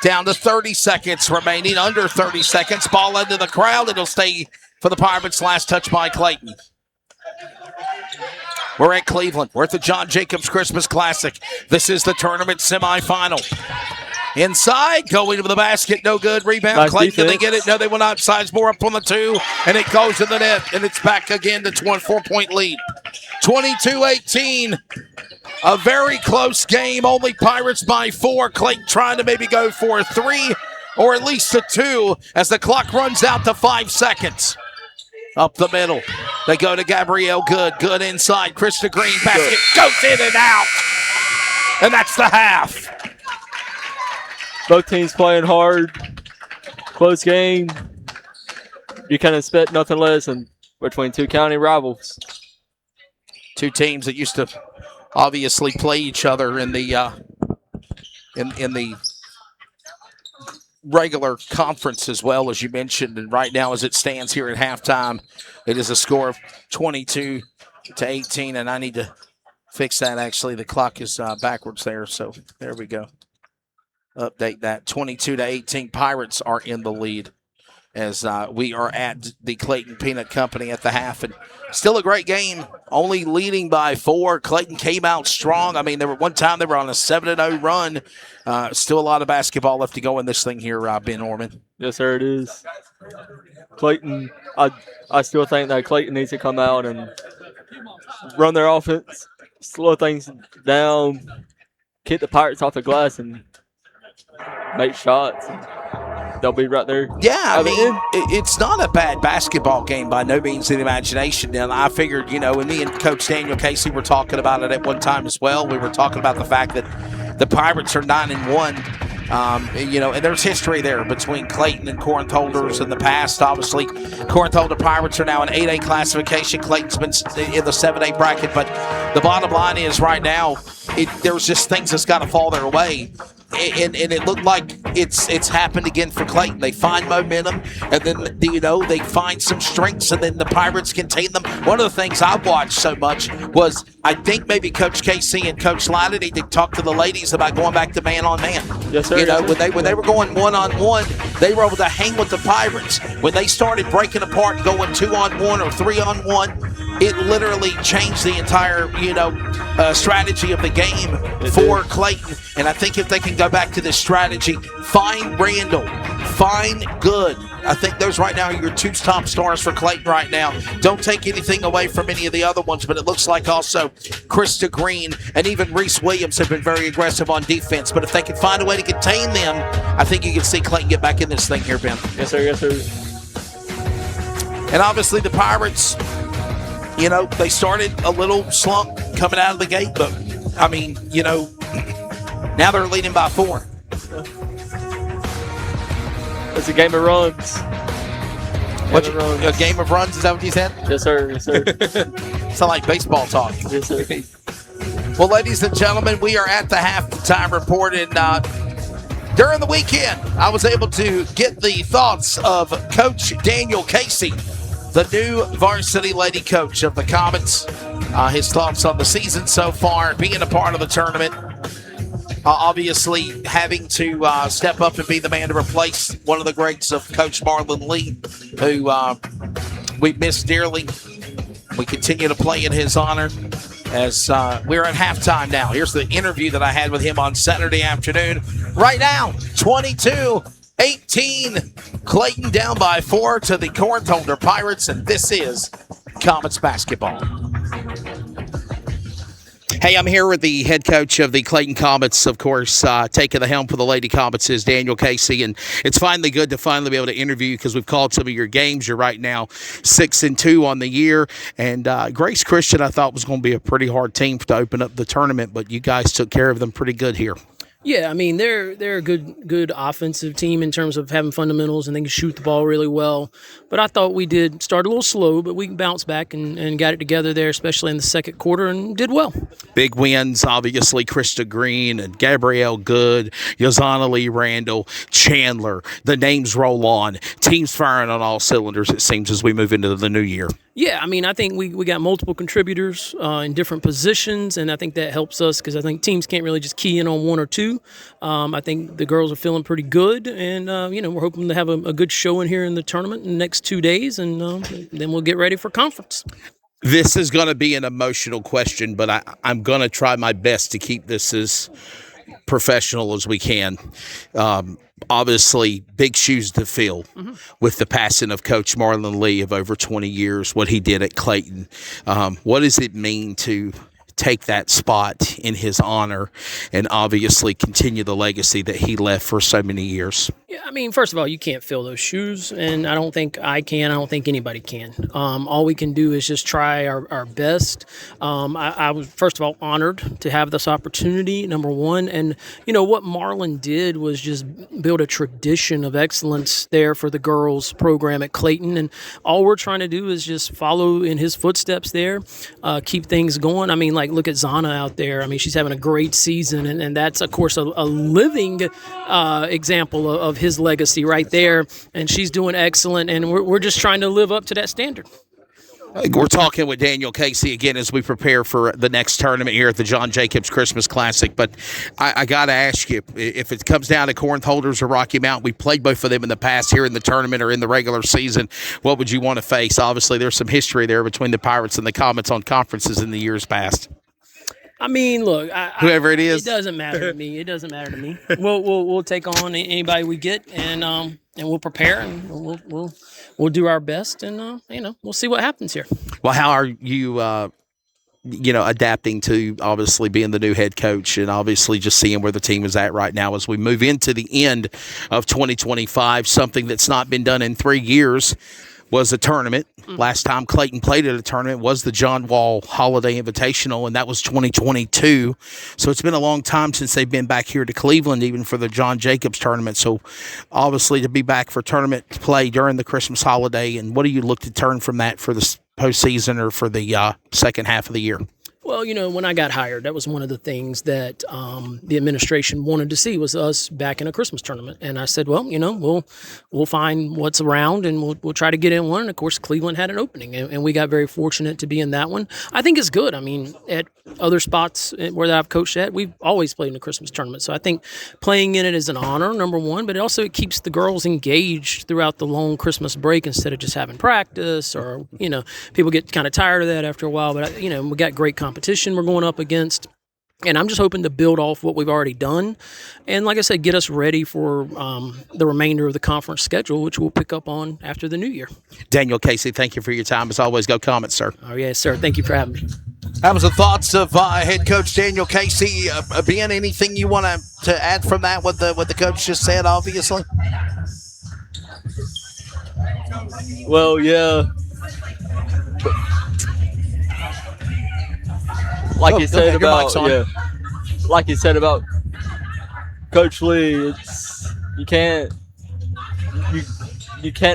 Speaker 12: Down to 30 seconds remaining. Under 30 seconds. Ball into the crowd. It'll stay for the Pirates. Last touch by Clayton. We're at Cleveland. We're at the John Jacobs Christmas Classic. This is the tournament semifinal. Inside, going to the basket, no good. Rebound,
Speaker 13: nice
Speaker 12: Clayton,
Speaker 13: defense.
Speaker 12: they get it? No, they will not. Sizemore up on the 2, and it goes in the net, and it's back again to 4-point lead. 22-18, a very close game, only Pirates by 4. Clayton trying to maybe go for a 3 or at least a 2 as the clock runs out to 5 seconds. Up the middle, they go to Gabrielle Good. Good inside, Krista Green, basket goes in and out, and that's the half.
Speaker 13: Both teams playing hard. Close game. You can expect nothing less than between two county rivals.
Speaker 12: Two teams that used to obviously play each other in the in the regular conference as well, as you mentioned. And right now, as it stands here at halftime, it is a score of 22-18. And I need to fix that. Actually, the clock is backwards there. So there we go. Update that. 22-18. Pirates are in the lead as we are at the Clayton Peanut Company at the half. And still a great game, only leading by 4. Clayton came out strong. I mean, one time they were on a 7-0 run. Still a lot of basketball left to go in this thing here, Ben Orman.
Speaker 13: Yes, sir, it is. Clayton, I still think that Clayton needs to come out and run their offense, slow things down, kick the Pirates off the glass, and make shots. they'll be right there.
Speaker 12: Yeah, I mean, it's not a bad basketball game by no means in the imagination. And I figured, and me and Coach Daniel Casey were talking about it at one time as well. We were talking about the fact that the Pirates are 9-1. And there's history there between Clayton and Corinth-Holders in the past. Obviously, Corinth-Holder Pirates are now in 8A classification. Clayton's been in the 7A bracket. But the bottom line is right now, there's just things that's got to fall their way. And it looked like it's happened again for Clayton. They find momentum, and then they find some strengths, and then the Pirates contain them. One of the things I watched so much was I think maybe Coach Casey and Coach Lyden need to talk to the ladies about going back to man on man.
Speaker 13: Yes, sir.
Speaker 12: When they were going 1-on-1, they were able to hang with the Pirates. When they started breaking apart, going 2-on-1 or 3-on-1. It literally changed the entire, strategy of the game for Clayton. And I think if they can go back to this strategy, find Randall, find Good. I think those right now are your two top stars for Clayton right now. Don't take anything away from any of the other ones, but it looks like also Krista Green and even Reese Williams have been very aggressive on defense. But if they can find a way to contain them, I think you can see Clayton get back in this thing here, Ben.
Speaker 13: Yes, sir. Yes, sir.
Speaker 12: And obviously the Pirates, they started a little slump coming out of the gate, but, now they're leading by 4.
Speaker 13: It's a game of runs.
Speaker 12: A game of runs, is that what you said?
Speaker 13: Yes, sir. Yes, sir.
Speaker 12: Sound like baseball talk.
Speaker 13: Yes, sir.
Speaker 12: Well, ladies and gentlemen, we are at the halftime report, and during the weekend, I was able to get the thoughts of Coach Daniel Casey, the new varsity lady coach of the Comets. His thoughts on the season so far, being a part of the tournament. Obviously, having to step up and be the man to replace one of the greats of Coach Marlon Lee, who we miss dearly. We continue to play in his honor as we're at halftime now. Here's the interview that I had with him on Saturday afternoon. Right now, 22-18. Clayton down by 4 to the Corinth-Holder Pirates, and this is Comets basketball. Hey, I'm here with the head coach of the Clayton Comets, of course, taking the helm for the Lady Comets is Daniel Casey, and it's finally good to finally be able to interview you because we've called some of your games. You're right now 6-2 on the year, and Grace Christian I thought was going to be a pretty hard team to open up the tournament, but you guys took care of them pretty good here.
Speaker 21: Yeah, I mean, they're a good offensive team in terms of having fundamentals, and they can shoot the ball really well. But I thought we did start a little slow, but we bounced back and got it together there, especially in the second quarter, and did well.
Speaker 12: Big wins, obviously, Krista Green and Gabrielle Good, Yozana Lee Randall, Chandler. The names roll on. Teams firing on all cylinders, it seems, as we move into the new year.
Speaker 21: Yeah, I mean, I think we got multiple contributors in different positions, and I think that helps us because I think teams can't really just key in on one or two. I think the girls are feeling pretty good, and, we're hoping to have a good showing here in the tournament in the next 2 days, and then we'll get ready for conference.
Speaker 12: This is going to be an emotional question, but I'm going to try my best to keep this as professional as we can. Obviously, big shoes to fill with the passing of Coach Marlon Lee of over 20 years, what he did at Clayton. What does it mean to take that spot in his honor and obviously continue the legacy that he left for so many years?
Speaker 21: Yeah, I mean, first of all, you can't fill those shoes, and I don't think I can. I don't think anybody can. All we can do is just try our best. I was, first of all, honored to have this opportunity, number one. And, what Marlon did was just build a tradition of excellence there for the girls program at Clayton. And all we're trying to do is just follow in his footsteps there, keep things going. I mean, look at Zana out there. I mean, she's having a great season, and that's, of course, a living example of his legacy right there, and she's doing excellent, and we're just trying to live up to that standard.
Speaker 12: We're talking with Daniel Casey again as we prepare for the next tournament here at the John Jacobs Christmas Classic. But I got to ask you, if it comes down to Corinth-Holders or Rocky Mountain, we played both of them in the past here in the tournament or in the regular season. What would you want to face? Obviously, there's some history there between the Pirates and the Comets on conferences in the years past.
Speaker 21: I mean, look,
Speaker 12: whoever it is,
Speaker 21: it doesn't matter to me. It doesn't matter to me. We'll take on anybody we get, and we'll prepare, and we'll do our best, and we'll see what happens here.
Speaker 12: Well, how are you adapting to obviously being the new head coach and obviously just seeing where the team is at right now as we move into the end of 2025. Something that's not been done in 3 years was a tournament. Last time Clayton played at a tournament was the John Wall Holiday Invitational, and that was 2022. So it's been a long time since they've been back here to Cleveland, even for the John Jacobs tournament. So obviously to be back for tournament play during the Christmas holiday, and what do you look to turn from that for the postseason or for the second half of the year?
Speaker 21: Well, when I got hired, that was one of the things that the administration wanted to see was us back in a Christmas tournament. And I said, well, we'll find what's around and we'll try to get in one. And of course, Cleveland had an opening, and we got very fortunate to be in that one. I think it's good. I mean, at other spots where I've coached at, we've always played in a Christmas tournament. So I think playing in it is an honor, number one, but it keeps the girls engaged throughout the long Christmas break instead of just having practice or, people get kind of tired of that after a while. But, we got great competition we're going up against. And I'm just hoping to build off what we've already done. And like I said, get us ready for the remainder of the conference schedule, which we'll pick up on after the new year.
Speaker 12: Daniel Casey, thank you for your time. As always, go Comets, sir.
Speaker 21: Oh, yes, sir. Thank you for having me.
Speaker 12: That was the thoughts of head coach Daniel Casey. Ben, anything you want to add from that, what the coach just said, obviously?
Speaker 13: Well, yeah. Like you said about Coach Lee, you can't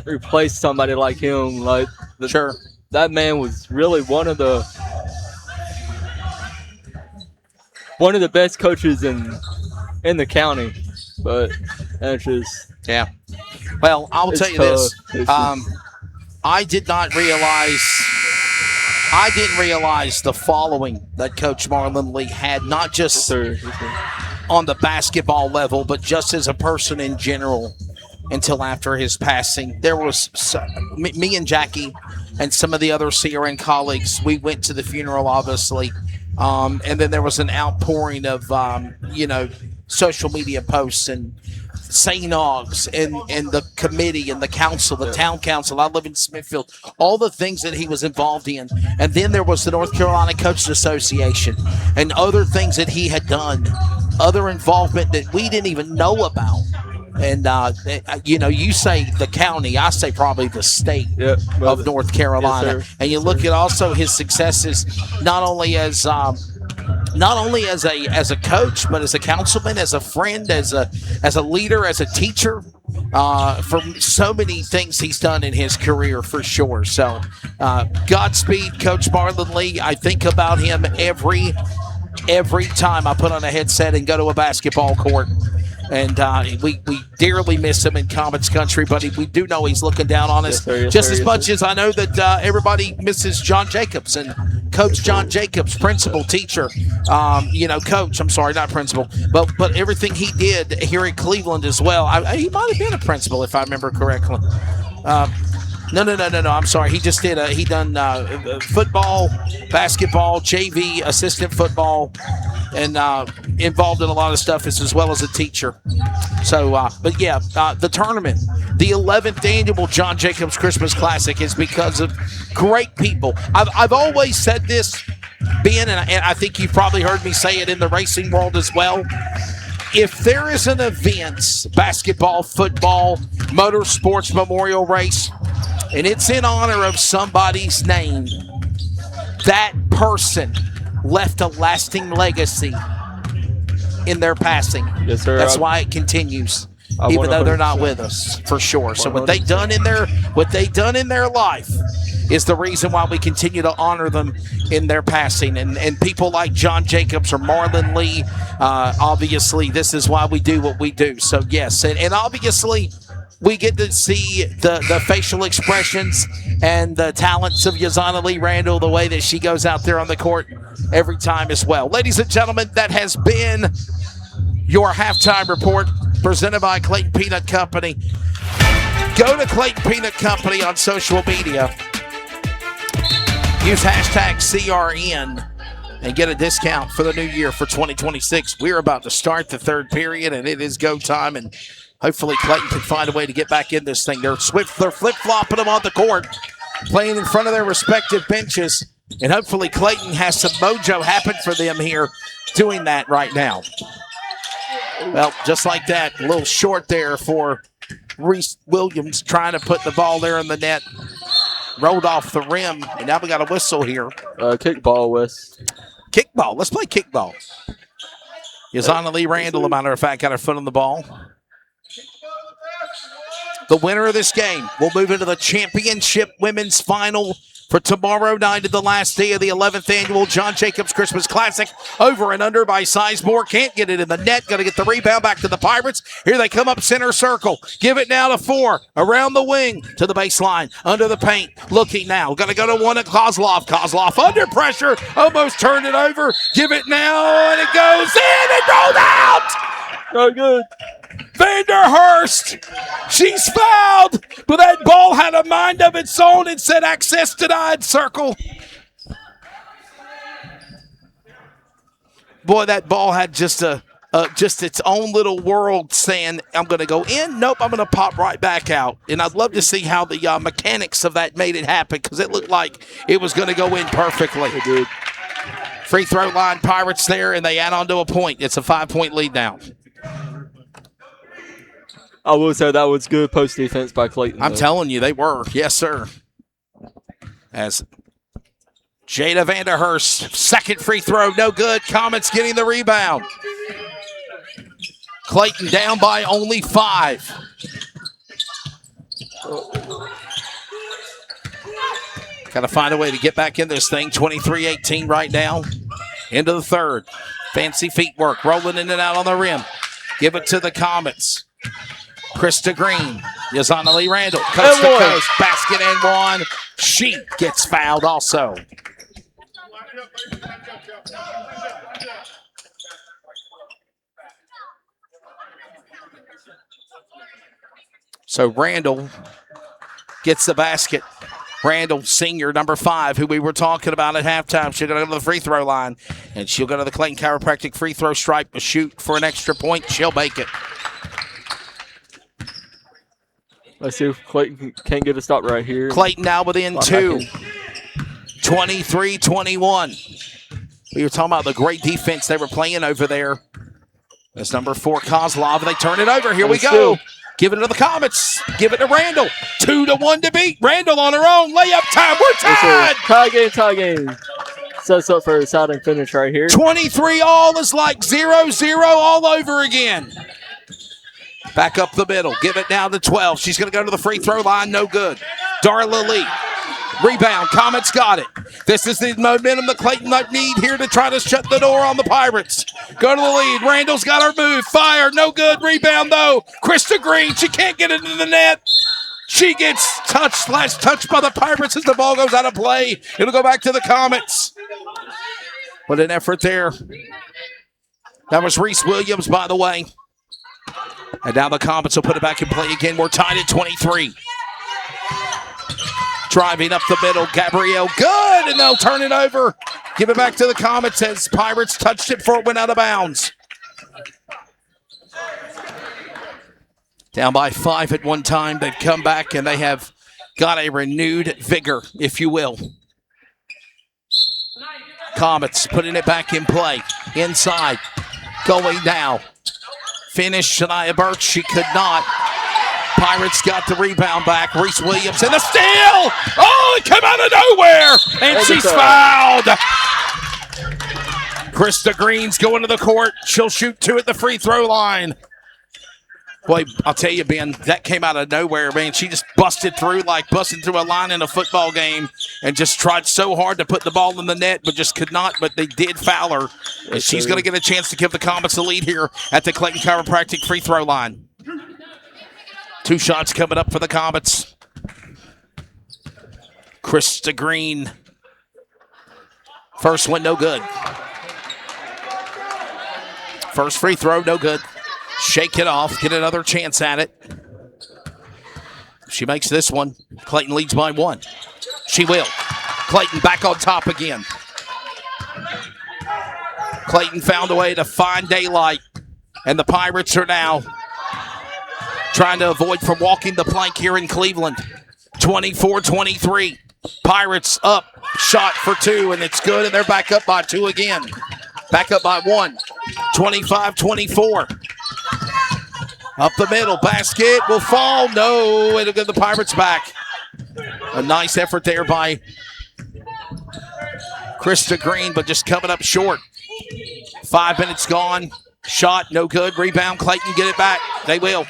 Speaker 13: replace somebody like him. That man was really one of the best coaches in the county. But that's just
Speaker 12: Well, I'll tell you this. I didn't realize the following that Coach Marlon Lee had, not just on the basketball level, but just as a person in general until after his passing. There was me and Jackie and some of the other CRN colleagues, we went to the funeral, obviously. And then there was an outpouring of, social media posts and St. Augs and the committee and the council, the town council. I live in Smithfield. All the things that he was involved in. And then there was the North Carolina Coaches Association and other things that he had done, other involvement that we didn't even know about. And, you say the county, I say probably the state of North Carolina.
Speaker 13: Yes,
Speaker 12: and you look at also his successes, not only as a coach, but as a councilman, as a friend, as a leader, as a teacher, for so many things he's done in his career, for sure. So, Godspeed, Coach Marlon Lee. I think about him every time I put on a headset and go to a basketball court. And we dearly miss him in Comets country, but we do know he's looking down on us as much as I know that everybody misses John Jacobs and Coach John Jacobs, principal, teacher, coach. I'm sorry, not principal, but everything he did here in Cleveland as well. He might have been a principal if I remember correctly. No. I'm sorry. He just did. He done football, basketball, JV, assistant football, and involved in a lot of stuff as well as a teacher. So, the tournament, the 11th annual John Jacobs Christmas Classic, is because of great people. I've always said this, Ben, and I think you've probably heard me say it in the racing world as well. If there is an event, basketball, football, motorsports memorial race, and it's in honor of somebody's name, that person left a lasting legacy in their passing.
Speaker 13: Yes, sir.
Speaker 12: That's why it continues, even though they're not with us, for sure. So what they done in their life is the reason why we continue to honor them in their passing. And people like John Jacobs or Marlon Lee, obviously, this is why we do what we do. So, yes, and obviously, we get to see the facial expressions and the talents of Yazana Lee Randall, the way that she goes out there on the court every time as well. Ladies and gentlemen, that has been your halftime report presented by Clayton Peanut Company. Go to Clayton Peanut Company on social media. Use hashtag CRN and get a discount for the new year for 2026. We're about to start the third period, and it is go time, and hopefully Clayton can find a way to get back in this thing. They're flip-flopping them on the court, playing in front of their respective benches. And hopefully Clayton has some mojo happen for them here doing that right now. Well, just like that, a little short there for Reese Williams trying to put the ball there in the net. Rolled off the rim, and now we got a whistle here.
Speaker 13: Kickball, Wes.
Speaker 12: Kickball. Let's play kickball. Yazana Lee Randall, a matter of fact, got her foot on the ball. The winner of this game will move into the championship women's final for tomorrow night at the last day of the 11th annual John Jacobs Christmas Classic. Over and under by Sizemore. Can't get it in the net. Going to get the rebound back to the Pirates. Here they come up center circle. Give it now to 4. Around the wing to the baseline. Under the paint. Looking now. Going to go to 1 at Kozlov. Kozlov under pressure. Almost turned it over. Give it now. And it goes in and rolled out.
Speaker 13: Oh, good.
Speaker 12: Vanderhurst, she's fouled, but that ball had a mind of its own and said access denied circle. Boy, that ball had just its own little world saying, I'm going to go in. Nope, I'm going to pop right back out. And I'd love to see how the mechanics of that made it happen because it looked like it was going to go in perfectly.
Speaker 13: It did.
Speaker 12: Free throw line Pirates there, and they add on to a point. It's a 5-point lead now.
Speaker 13: I will say that was good post defense by Clayton.
Speaker 12: I'm telling you, they were. Yes, sir. As Jada Vanderhurst, second free throw, no good. Comets getting the rebound. Clayton down by only 5. Got to find a way to get back in this thing. 23-18 right now. Into the third. Fancy feet work, rolling in and out on the rim. Give it to the Comets. Krista Green, Yazana Lee Randall, coast to coast, basket and 1. She gets fouled also. So Randall gets the basket. Randall, senior, number 5, who we were talking about at halftime. She'll go to the free throw line, and she'll go to the Clayton Chiropractic free throw stripe to shoot for an extra point. She'll make it.
Speaker 13: Let's see if Clayton can't get a stop right here.
Speaker 12: Clayton now within 2. 23-21. We were talking about the great defense they were playing over there. That's number 4, Kozlov. They turn it over. Here we go. Give it to the Comets. Give it to Randall. 2-1 to beat. Randall on her own. Layup time. We're tied.
Speaker 13: Tie game. Sets up for a exciting finish right here.
Speaker 12: 23 all is like 0-0 all over again. Back up the middle. Give it down to 12. She's going to go to the free throw line. No good. Darla Lee. Rebound. Comets got it. This is the momentum that Clayton might need here to try to shut the door on the Pirates. Go to the lead. Randall's got her move. Fire. No good. Rebound, though. Krista Green. She can't get it into the net. She gets touched by the Pirates as the ball goes out of play. It'll go back to the Comets. What an effort there. That was Reese Williams, by the way. And now the Comets will put it back in play again. We're tied at 23. Driving up the middle, Gabrielle, good, and they'll turn it over. Give it back to the Comets as Pirates touched it before it went out of bounds. Down by 5 at one time. They've come back, and they have got a renewed vigor, if you will. Comets putting it back in play. Inside, going now. Finish, Shania Burke, she could not. Pirates got the rebound back. Reese Williams and the steal! Oh, it came out of nowhere! And she's fouled! Krista Green's going to the court. She'll shoot 2 at the free throw line. Boy, I'll tell you, Ben, that came out of nowhere, man. She just busted through like busting through a line in a football game and just tried so hard to put the ball in the net, but just could not. But they did foul her. And she's going to get a chance to give the Comets a lead here at the Clayton Chiropractic free throw line. 2 shots coming up for the Comets. Krista Green. First one, no good. First free throw, no good. Shake it off, get another chance at it. She makes this one. Clayton leads by 1. She will. Clayton back on top again. Clayton found a way to find daylight, and the Pirates are now trying to avoid from walking the plank here in Cleveland. 24-23. Pirates up, shot for 2, and it's good, and they're back up by 2 again. Back up by 1, 25-24. Up the middle, basket will fall. No, it'll get the Pirates back. A nice effort there by Krista Green, but just coming up short. 5 minutes gone. Shot, no good. Rebound, Clayton get it back. They will.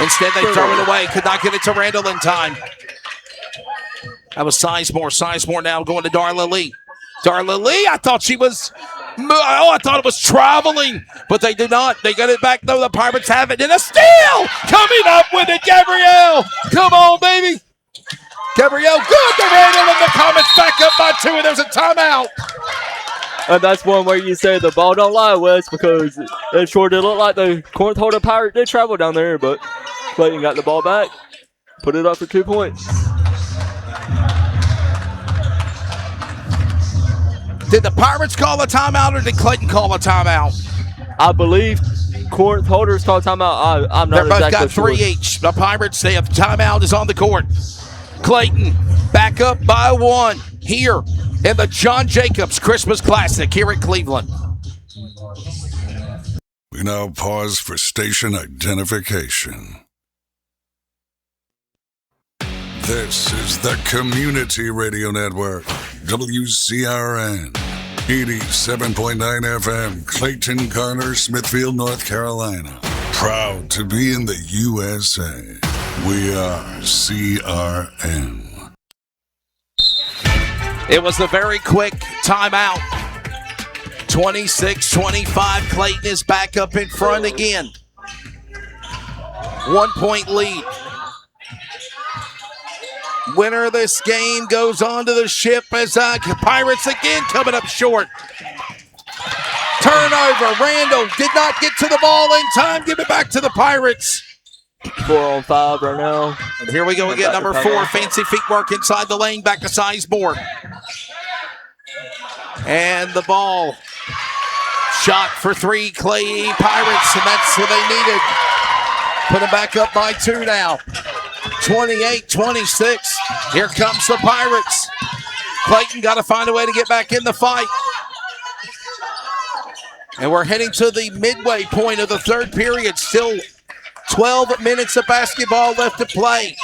Speaker 12: Instead, they throw it away. Could not get it to Randall in time. That was Sizemore. Sizemore now going to Darla Lee. Darla Lee, I thought she was... I thought it was traveling, but they did not. They got it back, though. The Pirates have it. And a steal! Coming up with it, Gabrielle! Come on, baby! Gabrielle, good to Randall, and the Comets back up by 2, and there's a timeout.
Speaker 13: And that's one where you say the ball don't lie, Wes, because it sure did look like the Corinth-Holders Pirate did travel down there, but Clayton got the ball back, put it up for 2 points.
Speaker 12: Did the Pirates call a timeout, or did Clayton call a timeout?
Speaker 13: I believe Corinth-Holders called timeout. I'm not
Speaker 12: exactly
Speaker 13: exactly
Speaker 12: sure. They're both got 3 each. The Pirates, they have timeout is on the court. Clayton back up by 1 here in the John Jacobs Christmas Classic here at Cleveland.
Speaker 1: We now pause for station identification. This is the Community Radio Network, WCRN, 87.9 FM, Clayton, Garner, Smithfield, North Carolina. Proud to be in the USA. We are CRN.
Speaker 12: It was a very quick timeout. 26-25. Clayton is back up in front again. 1 point lead. Winner of this game goes on to the ship as Pirates again coming up short. Turnover. Randall did not get to the ball in time. Give it back to the Pirates.
Speaker 13: 4 on 5 right now.
Speaker 12: And here we go again, number 4. Fancy feet work inside the lane. Back to Sizemore. And the ball. Shot for 3, Clay Pirates, and that's what they needed. Put them back up by 2 now. 28-26. Here comes the Pirates. Clayton got to find a way to get back in the fight. And we're heading to the midway point of the third period. Still 12 minutes of basketball left to play.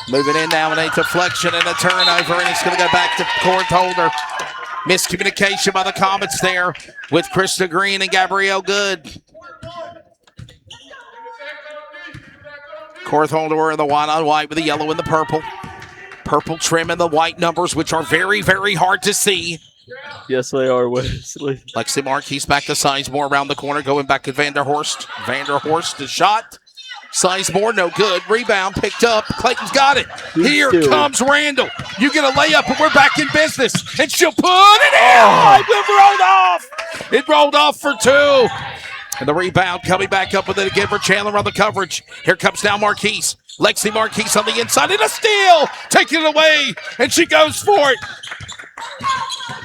Speaker 12: Moving in now, and a deflection and a turnover, and it's going to go back to Corinth-Holders. Miscommunication by the Comets there with Krista Green and Gabrielle Good. Corinth-Holders were in the white on white with the yellow and the purple. Purple trim and the white numbers, which are very, very hard to see.
Speaker 13: Yes, they are, Wesley.
Speaker 12: Lexi Marquise back to Sizemore around the corner, going back to Vanderhorst. Vanderhorst, the shot. Sizemore, no good. Rebound picked up. Clayton's got it. Here comes Randall. You get a layup, and we're back in business. And she'll put it in. Oh, it rolled off. It rolled off for 2. And the rebound coming back up with it again for Chandler on the coverage. Here comes now Marquise. Lexi Marquise on the inside, and a steal. Taking it away, and she goes for it.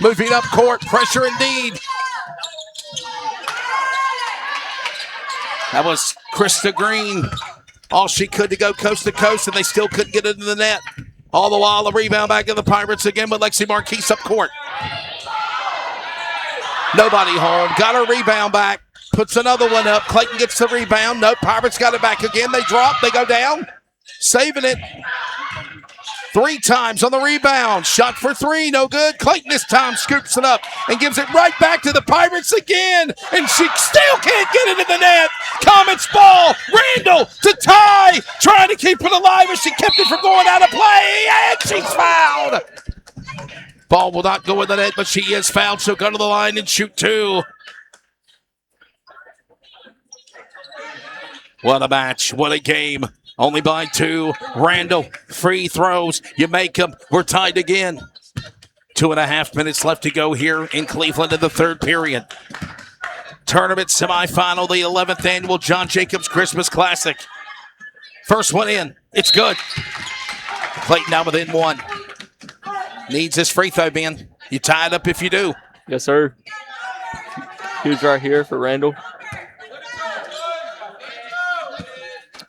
Speaker 12: Moving up court, pressure indeed. That was Krista Green. All she could to go coast to coast, and they still couldn't get it in the net. All the while, a rebound back to the Pirates again with Lexi Marquise up court. Nobody home. Got her rebound back. Puts another one up. Clayton gets the rebound. Nope, Pirates got it back again. They drop. They go down. Saving it. 3 times on the rebound. Shot for 3. No good. Clayton this time scoops it up and gives it right back to the Pirates again. And she still can't get it in the net. Comets ball. Randall to tie. Trying to keep it alive as she kept it from going out of play. And she's fouled. Ball will not go in the net, but she is fouled. So go to the line and shoot 2. What a match. What a game. Only by 2. Randall, free throws. You make them. We're tied again. 2.5 minutes left to go here in Cleveland in the third period. Tournament semifinal, the 11th annual John Jacobs Christmas Classic. First one in. It's good. Clayton now within 1. Needs this free throw, Ben. You tie it up if you do.
Speaker 13: Yes, sir. He's right here for Randall.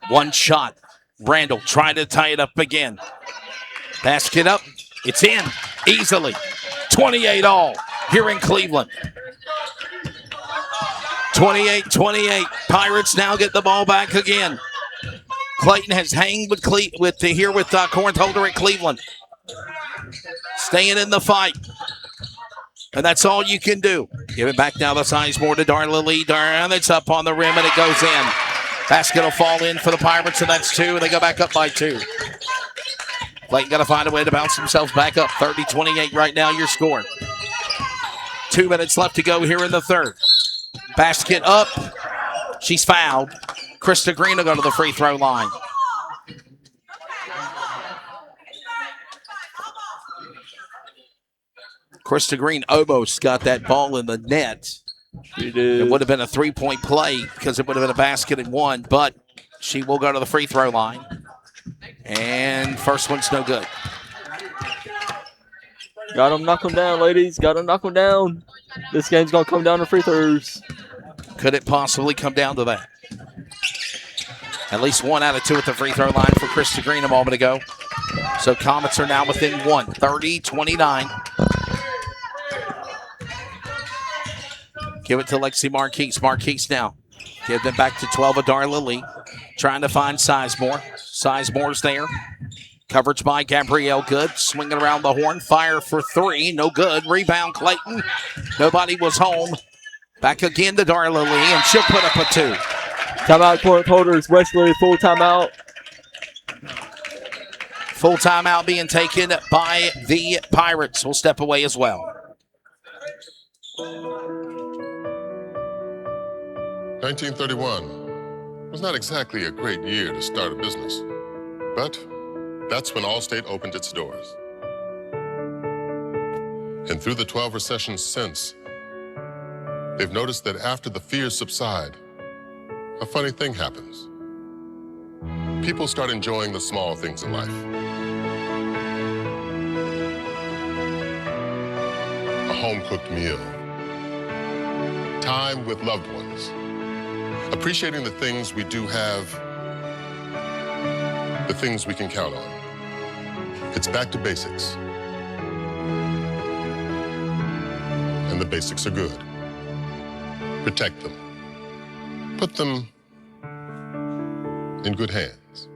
Speaker 12: 1 shot. Randall trying to tie it up again. Basket up. It's in easily. 28 all here in Cleveland. 28-28. Pirates now get the ball back again. Clayton has hanged with Corinth-Holder at Cleveland. Staying in the fight. And that's all you can do. Give it back now to Sizemore to Darla Lee. It's up on the rim and it goes in. Basket will fall in for the Pirates, and that's 2, and they go back up by 2. Clayton got to find a way to bounce themselves back up. 30-28 right now, your score. 2 minutes left to go here in the third. Basket up. She's fouled. Krista Green will go to the free throw line. Krista Green almost got that ball in the net.
Speaker 13: She did.
Speaker 12: It would have been a 3-point play because it would have been a basket and one, but she will go to the free throw line. And first one's no good.
Speaker 13: Got them, knock them down, ladies. Got them, knock them down. This game's going to come down to free throws.
Speaker 12: Could it possibly come down to that? At least 1 out of 2 at the free throw line for Krista Green a moment ago. So Comets are now within 1, 30-29. Give it to Lexi Marquise. Marquise now. Give them back to 12 of Darla Lee. Trying to find Sizemore. Sizemore's there. Coverage by Gabrielle Good. Swinging around the horn. Fire for 3. No good. Rebound Clayton. Nobody was home. Back again to Darla Lee, and she'll put up a 2.
Speaker 13: Timeout, Corinth-Holders. Wesley, full timeout.
Speaker 12: Full timeout being taken by the Pirates. Will step away as well.
Speaker 15: 1931 was not exactly a great year to start a business, but that's when Allstate opened its doors. And through the 12 recessions since, they've noticed that after the fears subside, a funny thing happens. People start enjoying the small things in life. A home-cooked meal, time with loved ones, appreciating the things we do have, the things we can count on. It's back to basics. And the basics are good. Protect them. Put them in good hands.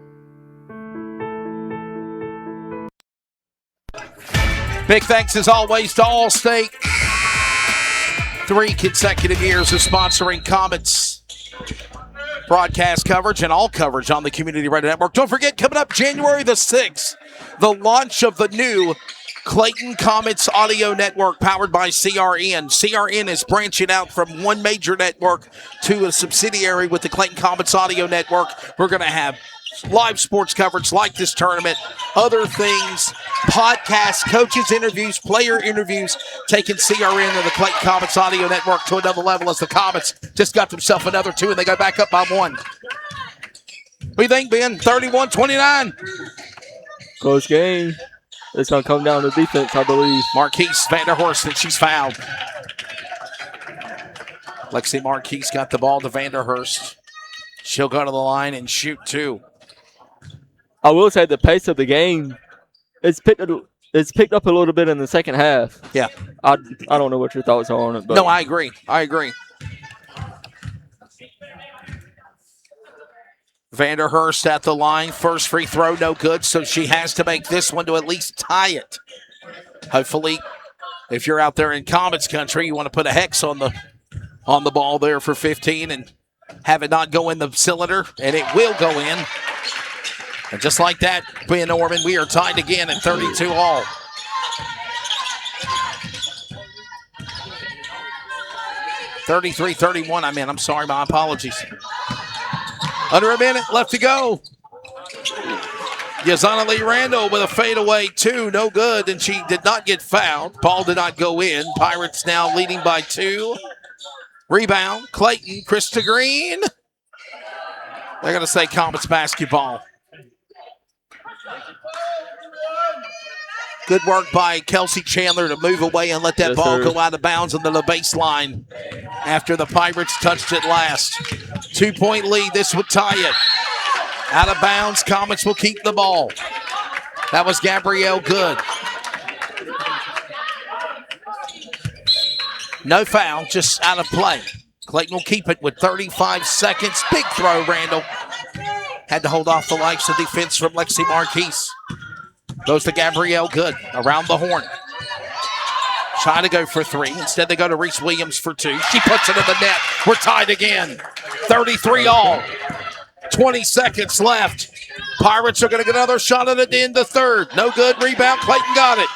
Speaker 12: Big thanks as always to Allstate. 3 consecutive years of sponsoring Comets broadcast coverage and all coverage on the Community Radio Network. Don't forget, coming up January the 6th, the launch of the new Clayton Comets audio network powered by CRN. CRN is branching out from one major network to a subsidiary with the Clayton Comets audio network. We're going to have live sports coverage like this tournament, other things, podcasts, coaches interviews, player interviews, taking CRN and the Clayton Comets audio network to another level as the Comets just got themselves another 2 and they go back up by 1. What do you think, Ben? 31-29.
Speaker 13: Close game. It's going to come down to defense, I believe.
Speaker 12: Marquise Vanderhorst, and she's fouled. Lexi Marquise got the ball to Vanderhurst. She'll go to the line and shoot 2.
Speaker 13: I will say the pace of the game, it's picked up a little bit in the second half.
Speaker 12: Yeah.
Speaker 13: I don't know what your thoughts are on it. But
Speaker 12: no, I agree. Vanderhurst at the line. First free throw, no good, so she has to make this one to at least tie it. Hopefully, if you're out there in Comets country, you want to put a hex on the ball there for 15 and have it not go in the cylinder, and it will go in. And just like that, Ben Norman, we are tied again at 32 all. $33-31. I'm sorry, my apologies. Under a minute left to go. Yazana Lee Randall with a fadeaway 2, no good, and she did not get fouled. Ball did not go in. Pirates now leading by 2. Rebound, Clayton, Krista Green. They're going to say Comets basketball. Good work by Kelsey Chandler to move away and let that ball go out of bounds into the baseline after the Pirates touched it last. 2-point lead. This would tie it. Out of bounds. Comets will keep the ball. That was Gabrielle Good. No foul, just out of play. Clayton will keep it with 35 seconds. Big throw, Randall. Had to hold off the likes of defense from Lexi Marquise. Goes to Gabrielle Good around the horn. Trying to go for three. Instead, they go to Reese Williams for two. She puts it in the net. We're tied again. 33 all. 20 seconds left. Pirates are going to get another shot at it in the third. No good. Rebound. Clayton got it.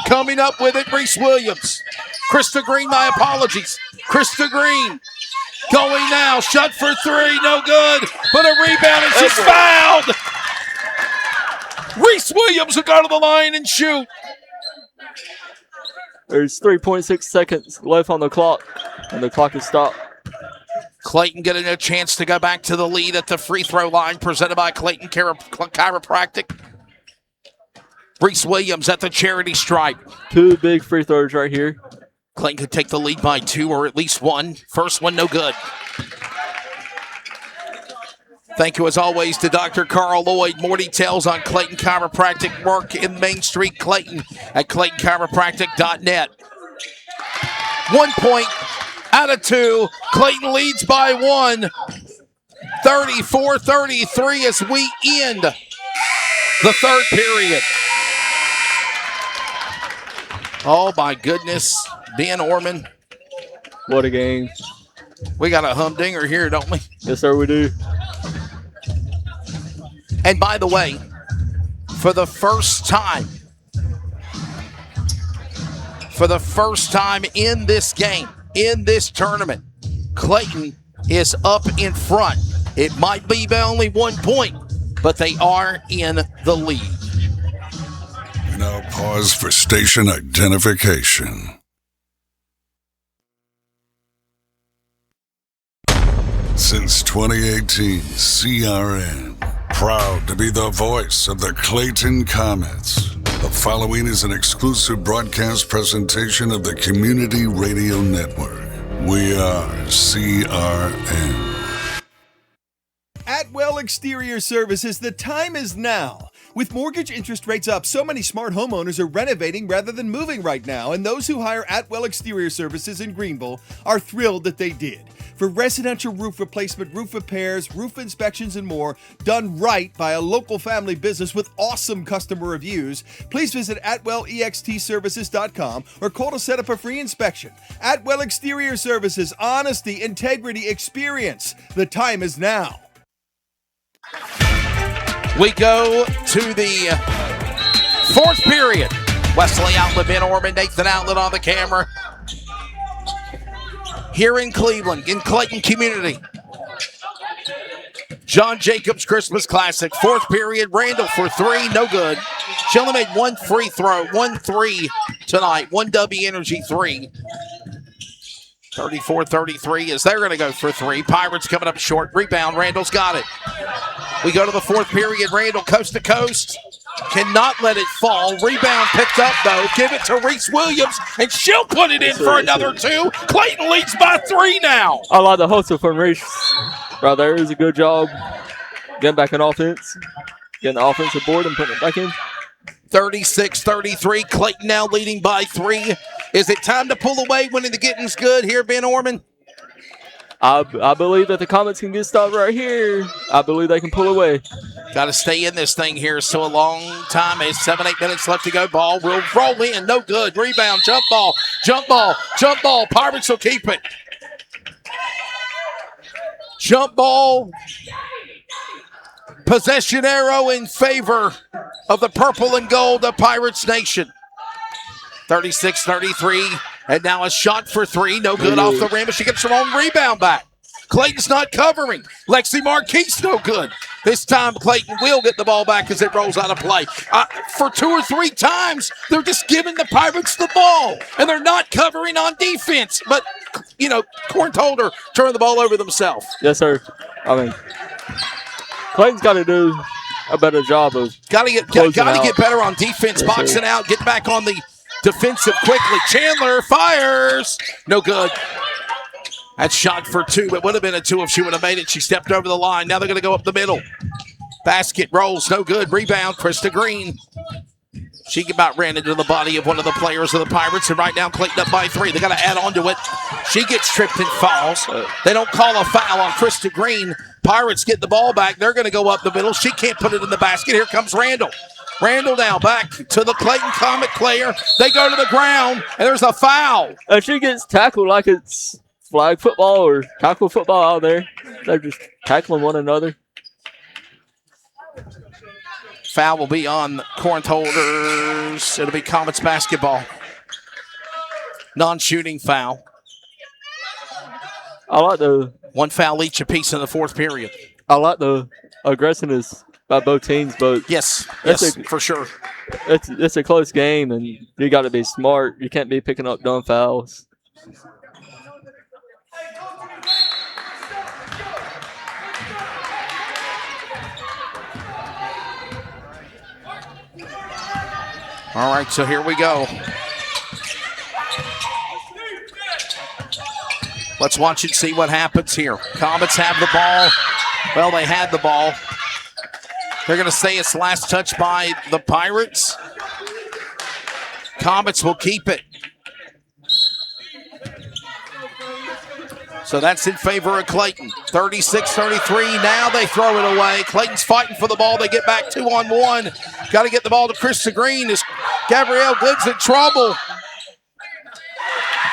Speaker 12: Coming up with it, Reese Williams. Krista Green, my apologies. Krista Green going now. Shot for three. No good. But a rebound and she's fouled. Reese Williams will go to the line and shoot.
Speaker 13: There's 3.6 seconds left on the clock, and the clock is stopped.
Speaker 12: Clayton getting a chance to go back to the lead at the free throw line, presented by Clayton Chiropractic. Reese Williams at the charity stripe.
Speaker 13: Two big free throws right here.
Speaker 12: Clayton could take the lead by two or at least one. First one, no good. Thank you, as always, to Dr. Carl Lloyd. More details on Clayton Chiropractic work in Main Street, Clayton, at ClaytonChiropractic.net. 1 point out of two. Clayton leads by one. 34-33 as we end the third period. Oh, my goodness. Ben Orman.
Speaker 13: What a game.
Speaker 12: We got a humdinger here, don't we?
Speaker 13: Yes, sir, we do.
Speaker 12: And by the way, for the first time in this game, in this tournament, Clayton is up in front. It might be by only 1 point, but they are in the lead.
Speaker 1: Now pause for station identification. Since 2018, CRN, proud to be the voice of the Clayton Comets. The following is an exclusive broadcast presentation of the Community Radio Network. We are CRN.
Speaker 3: Atwell Exterior Services, the time is now. With mortgage interest rates up, so many smart homeowners are renovating rather than moving right now, and those who hire Atwell Exterior Services in Greenville are thrilled that they did. For residential roof replacement, roof repairs, roof inspections, and more, done right by a local family business with awesome customer reviews, please visit AtwellEXTServices.com or call to set up a free inspection. Atwell Exterior Services, honesty, integrity, experience. The time is now.
Speaker 12: We go to the fourth period. Wesley Outlet, Ben Orman, Nathan Outlet on the camera. Here in Cleveland, in Clayton Community. John Jacobs Christmas Classic. Fourth period, Randall for three, no good. She only made one free throw, 1-3 tonight. 1W Energy 3. 34-33 as they're going to go for three. Pirates coming up short. Rebound, Randall's got it. We go to the fourth period. Randall coast to coast. Cannot let it fall. Rebound picked up, though. Give it to Reese Williams, and she'll put it in for another two. Clayton leads by three now.
Speaker 13: I like the hustle from Reese. Right there is a good job getting back in offense. Getting the offensive board and putting it back in.
Speaker 12: 36-33. Clayton now leading by three. Is it time to pull away when the getting's good here, Ben Orman?
Speaker 13: I believe that the Comets can get stopped right here. I believe they can pull away.
Speaker 12: Got to stay in this thing here. So a long time. It's 7-8 minutes left to go. Ball will roll in. No good. Rebound. Jump ball. Jump ball. Jump ball. Pirates will keep it. Jump ball. Possession arrow in favor of the purple and gold of Pirates Nation. 36-33. And now a shot for three. No good off the rim, but she gets her own rebound back. Clayton's not covering. Lexi Marquise, no good. This time, Clayton will get the ball back as it rolls out of play. For 2 or 3 times, they're just giving the Pirates the ball, and they're not covering on defense. But, you know, Corinth-Holder turned the ball over themselves.
Speaker 13: Yes, sir. I mean, Clayton's got to do a better job of
Speaker 12: Got to get better on defense, yes, boxing out, get back on the defensive quickly. Chandler fires. No good. That shot for two. It would have been a two if she would have made it. She stepped over the line. Now they're going to go up the middle. Basket rolls, no good. Rebound, Krista Green. She about ran into the body of one of the players of the Pirates, and right now Clayton up by 3. They got to add on to it. She gets tripped and falls. They don't call a foul on Krista Green. Pirates get the ball back. They're going to go up the middle. She can't put it in the basket. Here comes Randall. Randall now back to the Clayton Comet player. They go to the ground, and there's a foul.
Speaker 13: And she gets tackled like it's flag football or tackle football out there. They're just tackling one another.
Speaker 12: Foul will be on Corinth-Holders. It'll be Comets basketball. Non-shooting foul.
Speaker 13: I like the...
Speaker 12: One foul each apiece in the fourth period.
Speaker 13: I like the aggressiveness by both teams, but...
Speaker 12: Yes, for sure.
Speaker 13: It's a close game, and you got to be smart. You can't be picking up dumb fouls.
Speaker 12: All right, so here we go. Let's watch and see what happens here. Comets have the ball. Well, they had the ball. They're going to say it's last touch by the Pirates. Comets will keep it. So that's in favor of Clayton. 36-33. Now they throw it away. Clayton's fighting for the ball. They get back 2-on-1. Got to get the ball to Krista Green as Gabrielle Good's in trouble.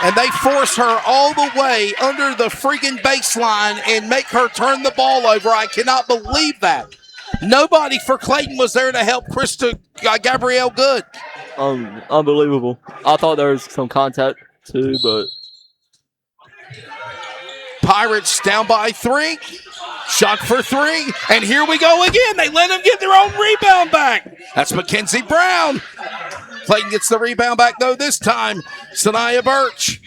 Speaker 12: And they force her all the way under the freaking baseline and make her turn the ball over. I cannot believe that. Nobody for Clayton was there to help Gabrielle Good.
Speaker 13: Unbelievable. I thought there was some contact too, but...
Speaker 12: Pirates down by 3. Shot for 3. And here we go again. They let them get their own rebound back. That's Mackenzie Brown. Clayton gets the rebound back, though, this time. Sanaya Birch.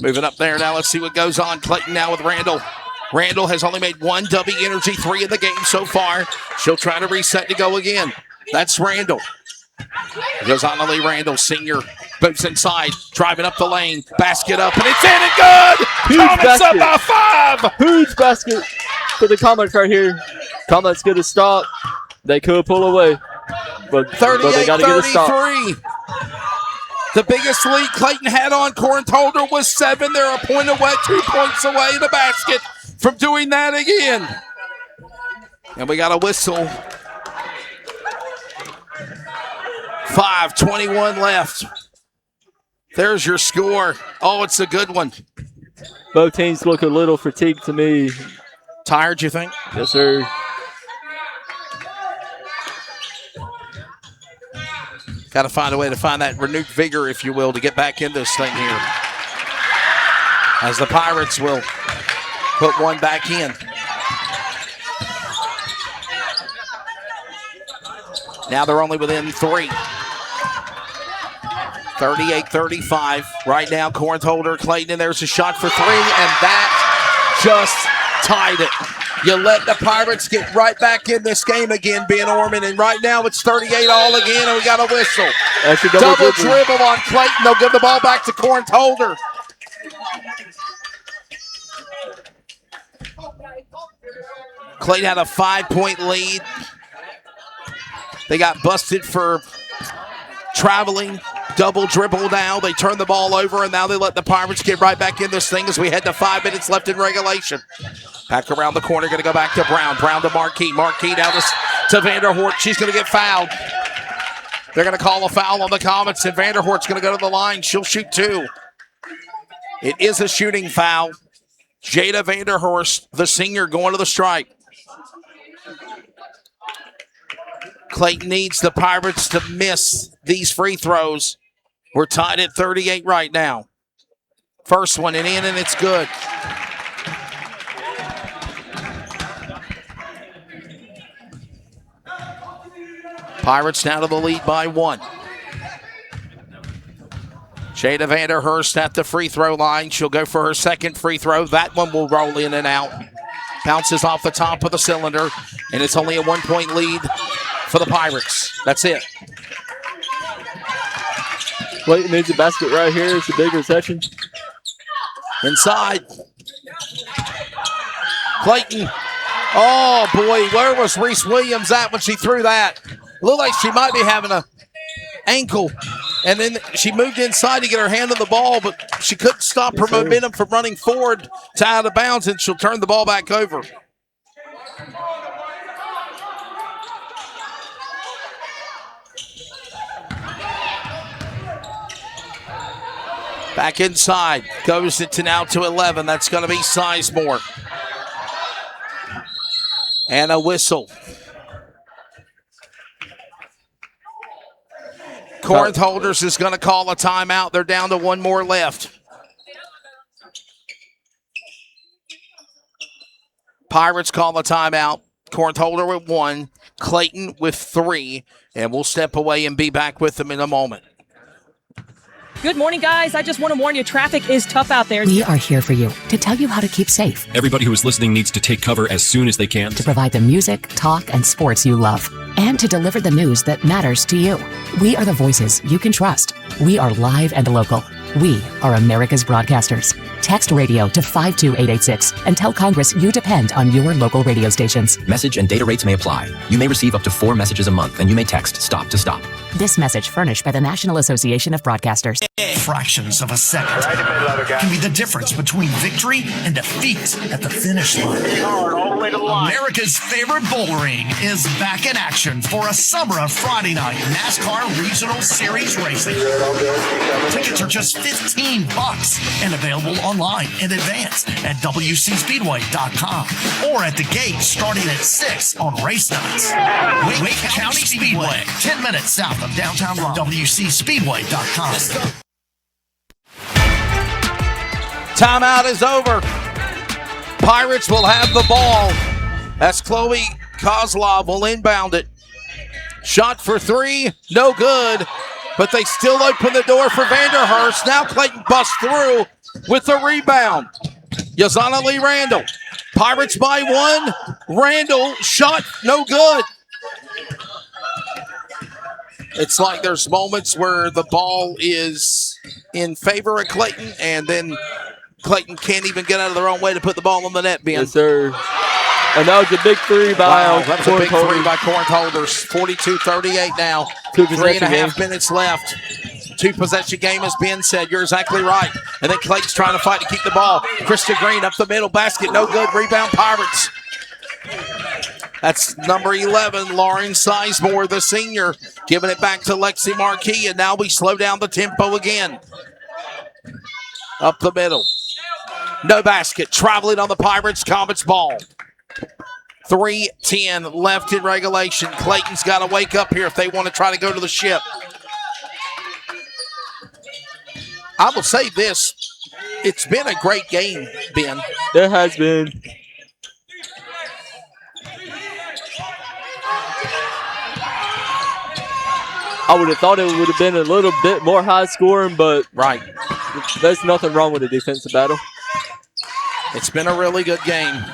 Speaker 12: Moving up there now. Let's see what goes on. Clayton now with Randall. Randall has only made one W Energy 3 in the game so far. She'll try to reset to go again. That's Randall. Goes on to Lee Randall, senior. Boots inside, driving up the lane. Basket up, and it's in and good! Comets up by 5!
Speaker 13: Huge basket for the Comets right here. Comets get a stop. They could pull away, but they got to get a stop.
Speaker 12: The biggest lead Clayton had on Corinth-Holder was 7. They're a point away, 2 points away in the basket from doing that again. And we got a whistle. 5:21 left. There's your score. Oh, it's a good one.
Speaker 13: Both teams look a little fatigued to me.
Speaker 12: Tired, you think?
Speaker 13: Yes, sir.
Speaker 12: Got to find a way to find that renewed vigor, if you will, to get back in this thing here. As the Pirates will put one back in. Now they're only within 3. 38-35. Right now, Corinth-Holder, Clayton, and there's a shot for 3, and that just tied it. You let the Pirates get right back in this game again, Ben Orman, and right now it's 38 all again, and we got a whistle. Double dribble on Clayton. They'll give the ball back to Corinth-Holder. Clayton had a 5-point lead. They got busted for traveling. Double dribble now. They turn the ball over, and now they let the Pirates get right back in this thing as we head to 5 minutes left in regulation. Back around the corner, going to go back to Brown. Brown to Marquis. Marquis down to Vanderhort. She's going to get fouled. They're going to call a foul on the Comets, and Vanderhort's going to go to the line. She'll shoot 2. It is a shooting foul. Jada Vanderhorst, the senior, going to the strike. Clayton needs the Pirates to miss these free throws. We're tied at 38 right now. First one and in, and it's good. Pirates now to the lead by 1. Jada Vanderhurst at the free throw line. She'll go for her second free throw. That one will roll in and out. Bounces off the top of the cylinder, and it's only a 1-point lead for the Pirates. That's it.
Speaker 13: Clayton needs a basket right here. It's a big reception.
Speaker 12: Inside. Clayton Oh, boy, where was Reese Williams at when she threw that? Looked like she might be having an ankle. And then she moved inside to get her hand on the ball, but she couldn't stop her momentum from running forward to out of bounds, and she'll turn the ball back over. Back inside. Goes it to now to 11. That's going to be Sizemore. And a whistle. Corinth-Holders is going to call a timeout. They're down to one more left. Pirates call a timeout. Corinth-Holder with 1. Clayton with 3. And we'll step away and be back with them in a moment.
Speaker 4: Good morning, guys. I just want to warn you, traffic is tough out there.
Speaker 2: We are here for you to tell you how to keep safe,
Speaker 22: Everybody who is listening needs to take cover as soon as they can.
Speaker 2: to provide the music, talk, and sports you love, and to deliver the news that matters to you. We are the voices you can trust. We are live and local. We are America's broadcasters. Text radio to 52886 and tell Congress you depend on your local radio stations.
Speaker 23: Message and data rates may apply. You may receive up to 4 messages a month, and you may text STOP to STOP.
Speaker 2: This message furnished by the National Association of Broadcasters.
Speaker 16: Fractions of a second can be the difference between victory and defeat at the finish line. America's favorite bouldering is back in action for a summer of Friday night NASCAR Regional Series racing. Tickets are just $15 and available online in advance at WCSpeedway.com or at the gate starting at 6 on race nights. Wake County Speedway, 10 minutes south of downtown Raleigh. WCSpeedway.com.
Speaker 12: Timeout is over. Pirates will have the ball as Chloe Kozlov will inbound it. Shot for 3, no good, but they still open the door for Vanderhurst. Now Clayton busts through with the rebound. Yazana Lee Randall. Pirates by 1. Randall shot no good. It's like there's moments where the ball is in favor of Clayton, and then Clayton can't even get out of their own way to put the ball on the net, Ben.
Speaker 13: Yes, sir. And that was a big 3 by
Speaker 12: That was a big 3 by Corinth-Holders. 42-38 now. 3.5 minutes left. 2-possession game, as Ben said. You're exactly right. And then Clayton's trying to fight to keep the ball. Krista Green up the middle, basket, no good. Rebound, Pirates. That's number 11, Lauren Sizemore, the senior, giving it back to Lexi Marquis, and now we slow down the tempo again. Up the middle. No basket. Traveling on the Pirates. Comets ball. 3:10 left in regulation. Clayton's got to wake up here if they want to try to go to the ship. I will say this. It's been a great game, Ben.
Speaker 13: It has been. I would have thought it would have been a little bit more high scoring, but
Speaker 12: right,
Speaker 13: there's nothing wrong with the defensive battle.
Speaker 12: It's been a really good game.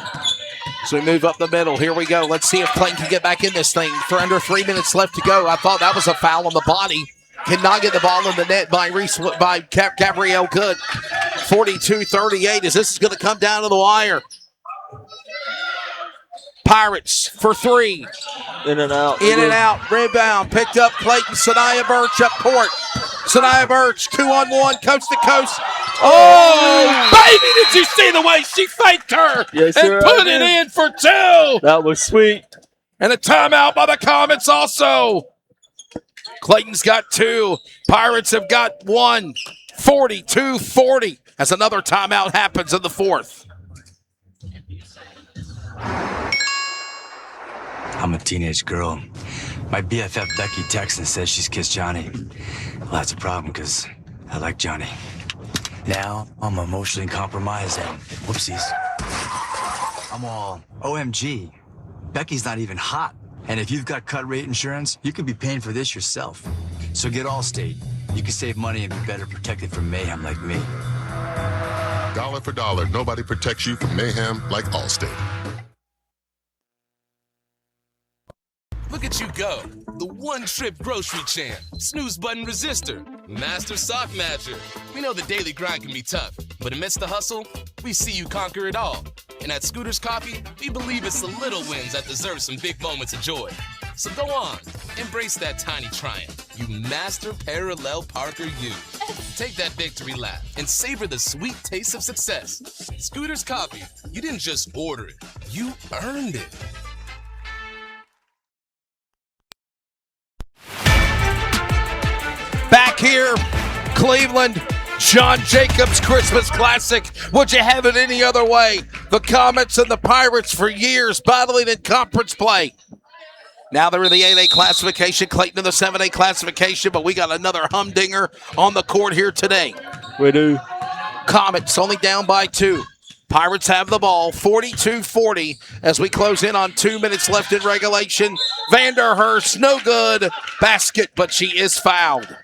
Speaker 12: So we move up the middle. Here we go. Let's see if Clayton can get back in this thing. For under 3 minutes left to go. I thought that was a foul on the body. Cannot get the ball in the net by Gabrielle Good. 42-38 as this is going to come down to the wire. Pirates for 3.
Speaker 13: In and out.
Speaker 12: In and out. Rebound. Picked up Clayton. Sanaya Birch up court. Sanaya Birch, 2-on-1, coast to coast. Oh, baby, did you see the way she faked her?
Speaker 13: Yes,
Speaker 12: and put it in for 2.
Speaker 13: That was sweet.
Speaker 12: And a timeout by the Comets also. Clayton's got 2. Pirates have got 1. 42-40 as another timeout happens in the 4th.
Speaker 14: I'm a teenage girl. My BFF Becky texts and says she's kissed Johnny. Well, that's a problem because I like Johnny. Now I'm emotionally compromised and whoopsies. I'm all, OMG, Becky's not even hot. And if you've got cut rate insurance, you could be paying for this yourself. So get Allstate. You can save money and be better protected from mayhem like me.
Speaker 15: Dollar for dollar, nobody protects you from mayhem like Allstate.
Speaker 6: Look at you go. The one-trip grocery champ, snooze button resistor, master sock matcher. We know the daily grind can be tough, but amidst the hustle, we see you conquer it all. And at Scooter's Coffee, we believe it's the little wins that deserve some big moments of joy. So go on, embrace that tiny triumph. You master parallel parker you. Take that victory lap and savor the sweet taste of success. Scooter's Coffee, you didn't just order it, you earned it.
Speaker 12: Back here, Cleveland, John Jacobs Christmas Classic. Would you have it any other way? The Comets and the Pirates for years battling in conference play. Now they're in the 8A classification, Clayton in the 7A classification, but we got another humdinger on the court here today.
Speaker 13: We do.
Speaker 12: Comets only down by 2. Pirates have the ball, 42-40 as we close in on 2 minutes left in regulation. Vanderhurst, no good. Basket, but she is fouled.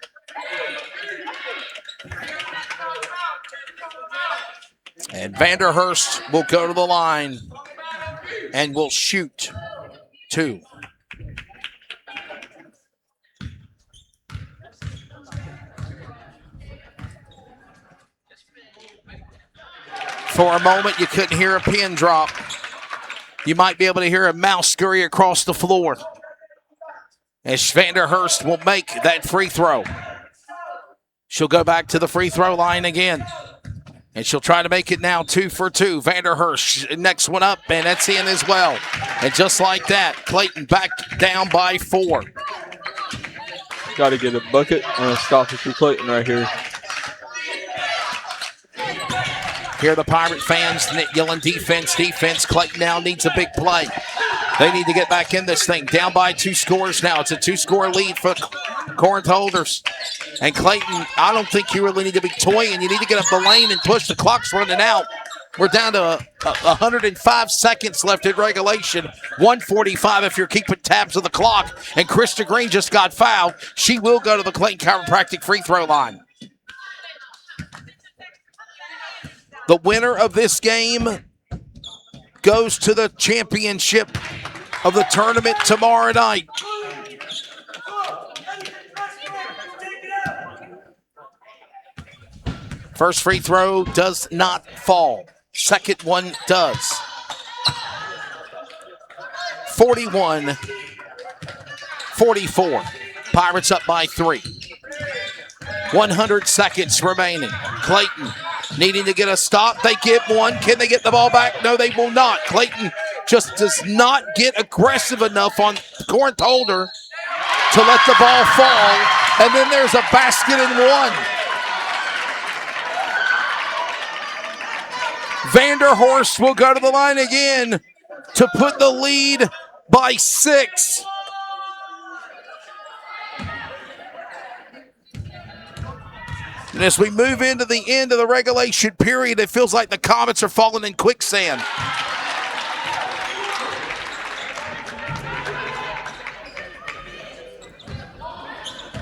Speaker 12: And Vanderhurst will go to the line and will shoot 2. For a moment, you couldn't hear a pin drop. You might be able to hear a mouse scurry across the floor as Vanderhurst will make that free throw. She'll go back to the free throw line again. And she'll try to make it now 2 for 2. Vanderhurst, next one up, and that's in as well. And just like that, Clayton back down by 4.
Speaker 13: Got to get a bucket and a stop it for Clayton right here.
Speaker 12: Hear the Pirate fans yelling defense, defense. Clayton now needs a big play. They need to get back in this thing. Down by 2 scores now. It's a 2-score lead for Corinth-Holders. And Clayton, I don't think you really need to be toying. You need to get up the lane and push. The clock's running out. We're down to 105 seconds left in regulation. 1:45 if you're keeping tabs of the clock. And Krista Green just got fouled. She will go to the Clayton Chiropractic free throw line. The winner of this game goes to the championship of the tournament tomorrow night. First free throw does not fall. Second one does. 41-44. Pirates up by 3. 100 seconds remaining. Clayton needing to get a stop. They get one. Can they get the ball back? No, they will not. Clayton just does not get aggressive enough on Corinth-Holder to let the ball fall. And then there's a basket and one. Vanderhorst will go to the line again to put the lead by 6. And as we move into the end of the regulation period, it feels like the Comets are falling in quicksand.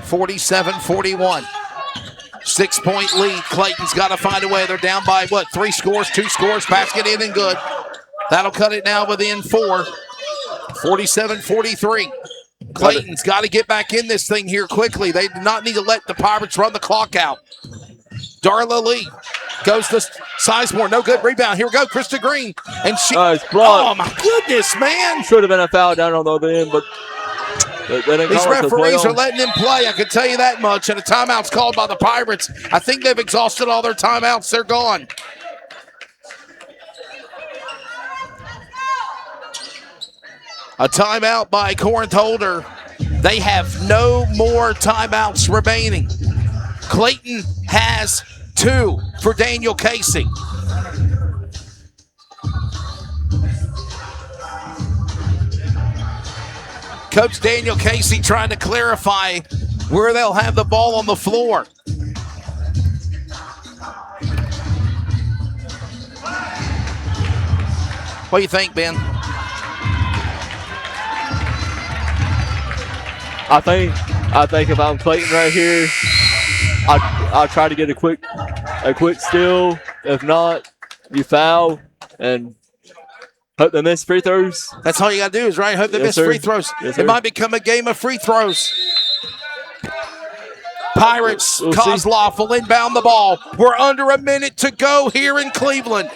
Speaker 12: (47-41). 6-point lead. Clayton's got to find a way. They're down by, 3 scores, 2 scores, basket in and good. That'll cut it now within 4. 47-43. Clayton's got to get back in this thing here quickly. They do not need to let the Pirates run the clock out. Darla Lee goes to Sizemore. No good rebound. Here we go. Krista Green. And she. Oh, my goodness, man.
Speaker 13: Should have been a foul down on the other end, but
Speaker 12: these referees are letting him play. I can tell you that much. And a timeout's called by the Pirates. I think they've exhausted all their timeouts. They're gone. A timeout by Corinth-Holder. They have no more timeouts remaining. Clayton has 2 for Daniel Casey. Coach Daniel Casey trying to clarify where they'll have the ball on the floor. What do you think, Ben?
Speaker 13: I think if I'm Clayton right here, I'll try to get a quick steal. If not, you foul and hope they miss free throws.
Speaker 12: That's all you got to do is hope they miss free throws. It might become a game of free throws. Pirates, Kozlov will inbound the ball. We're under a minute to go here in Cleveland.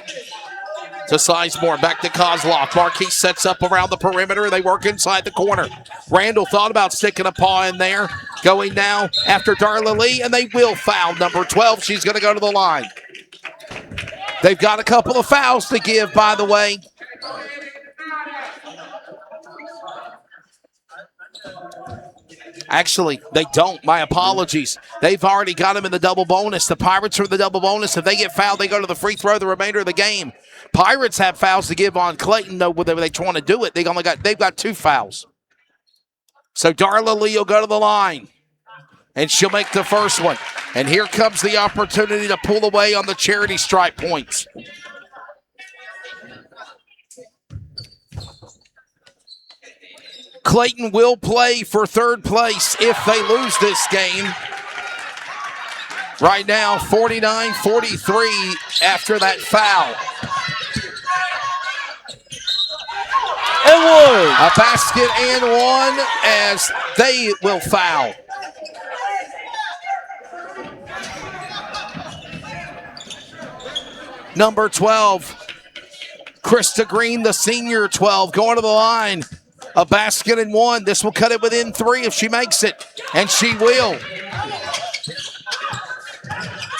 Speaker 12: To Sizemore, back to Kozlov. Marquis sets up around the perimeter. They work inside the corner. Randall thought about sticking a paw in there. Going now after Darla Lee, and they will foul number 12. She's going to go to the line. They've got a couple of fouls to give, by the way. Actually, they don't. My apologies. They've already got them in the double bonus. The Pirates are in the double bonus. If they get fouled, they go to the free throw the remainder of the game. Pirates have fouls to give on Clayton, though, whether they want to do it. They've got 2 fouls. So Darla Lee will go to the line, and she'll make the first one. And here comes the opportunity to pull away on the charity stripe points. Clayton will play for third place if they lose this game. Right now, 49-43 after that foul.
Speaker 13: And one.
Speaker 12: A basket and one as they will foul. Number 12, Krista Green, the senior 12, going to the line. A basket and one. This will cut it within 3 if she makes it, and she will.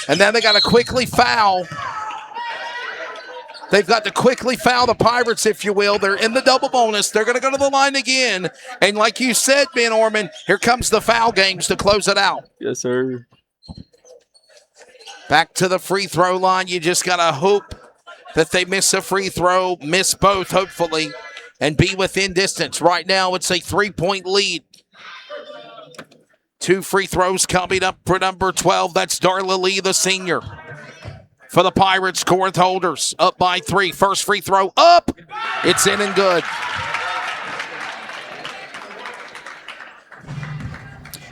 Speaker 12: And then they got to quickly foul. They've got to quickly foul the Pirates, if you will. They're in the double bonus. They're going to go to the line again. And like you said, Ben Orman, here comes the foul games to close it out.
Speaker 13: Yes, sir.
Speaker 12: Back to the free throw line. You just got to hope that they miss a free throw, miss both, hopefully, and be within distance. Right now, it's a 3-point lead. 2 free throws coming up for number 12. That's Darla Lee, the senior. For the Pirates, Corinth-Holders up by 3. First free throw up. It's in and good.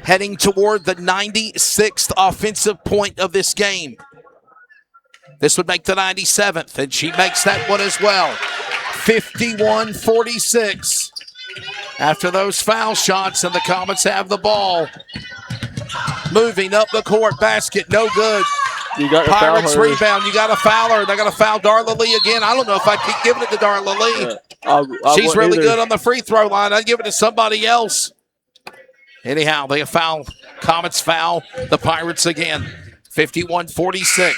Speaker 12: Heading toward the 96th offensive point of this game. This would make the 97th, and she makes that one as well. 51-46. After those foul shots, and the Comets have the ball. Moving up the court, basket, no good.
Speaker 13: You got
Speaker 12: Pirates rebound. You got to foul her. They're going to foul Darla Lee again. I don't know if I'd keep giving it to Darla Lee. She's really good on the free throw line. I'd give it to somebody else. Anyhow, they foul. Comets foul the Pirates again. 51-46.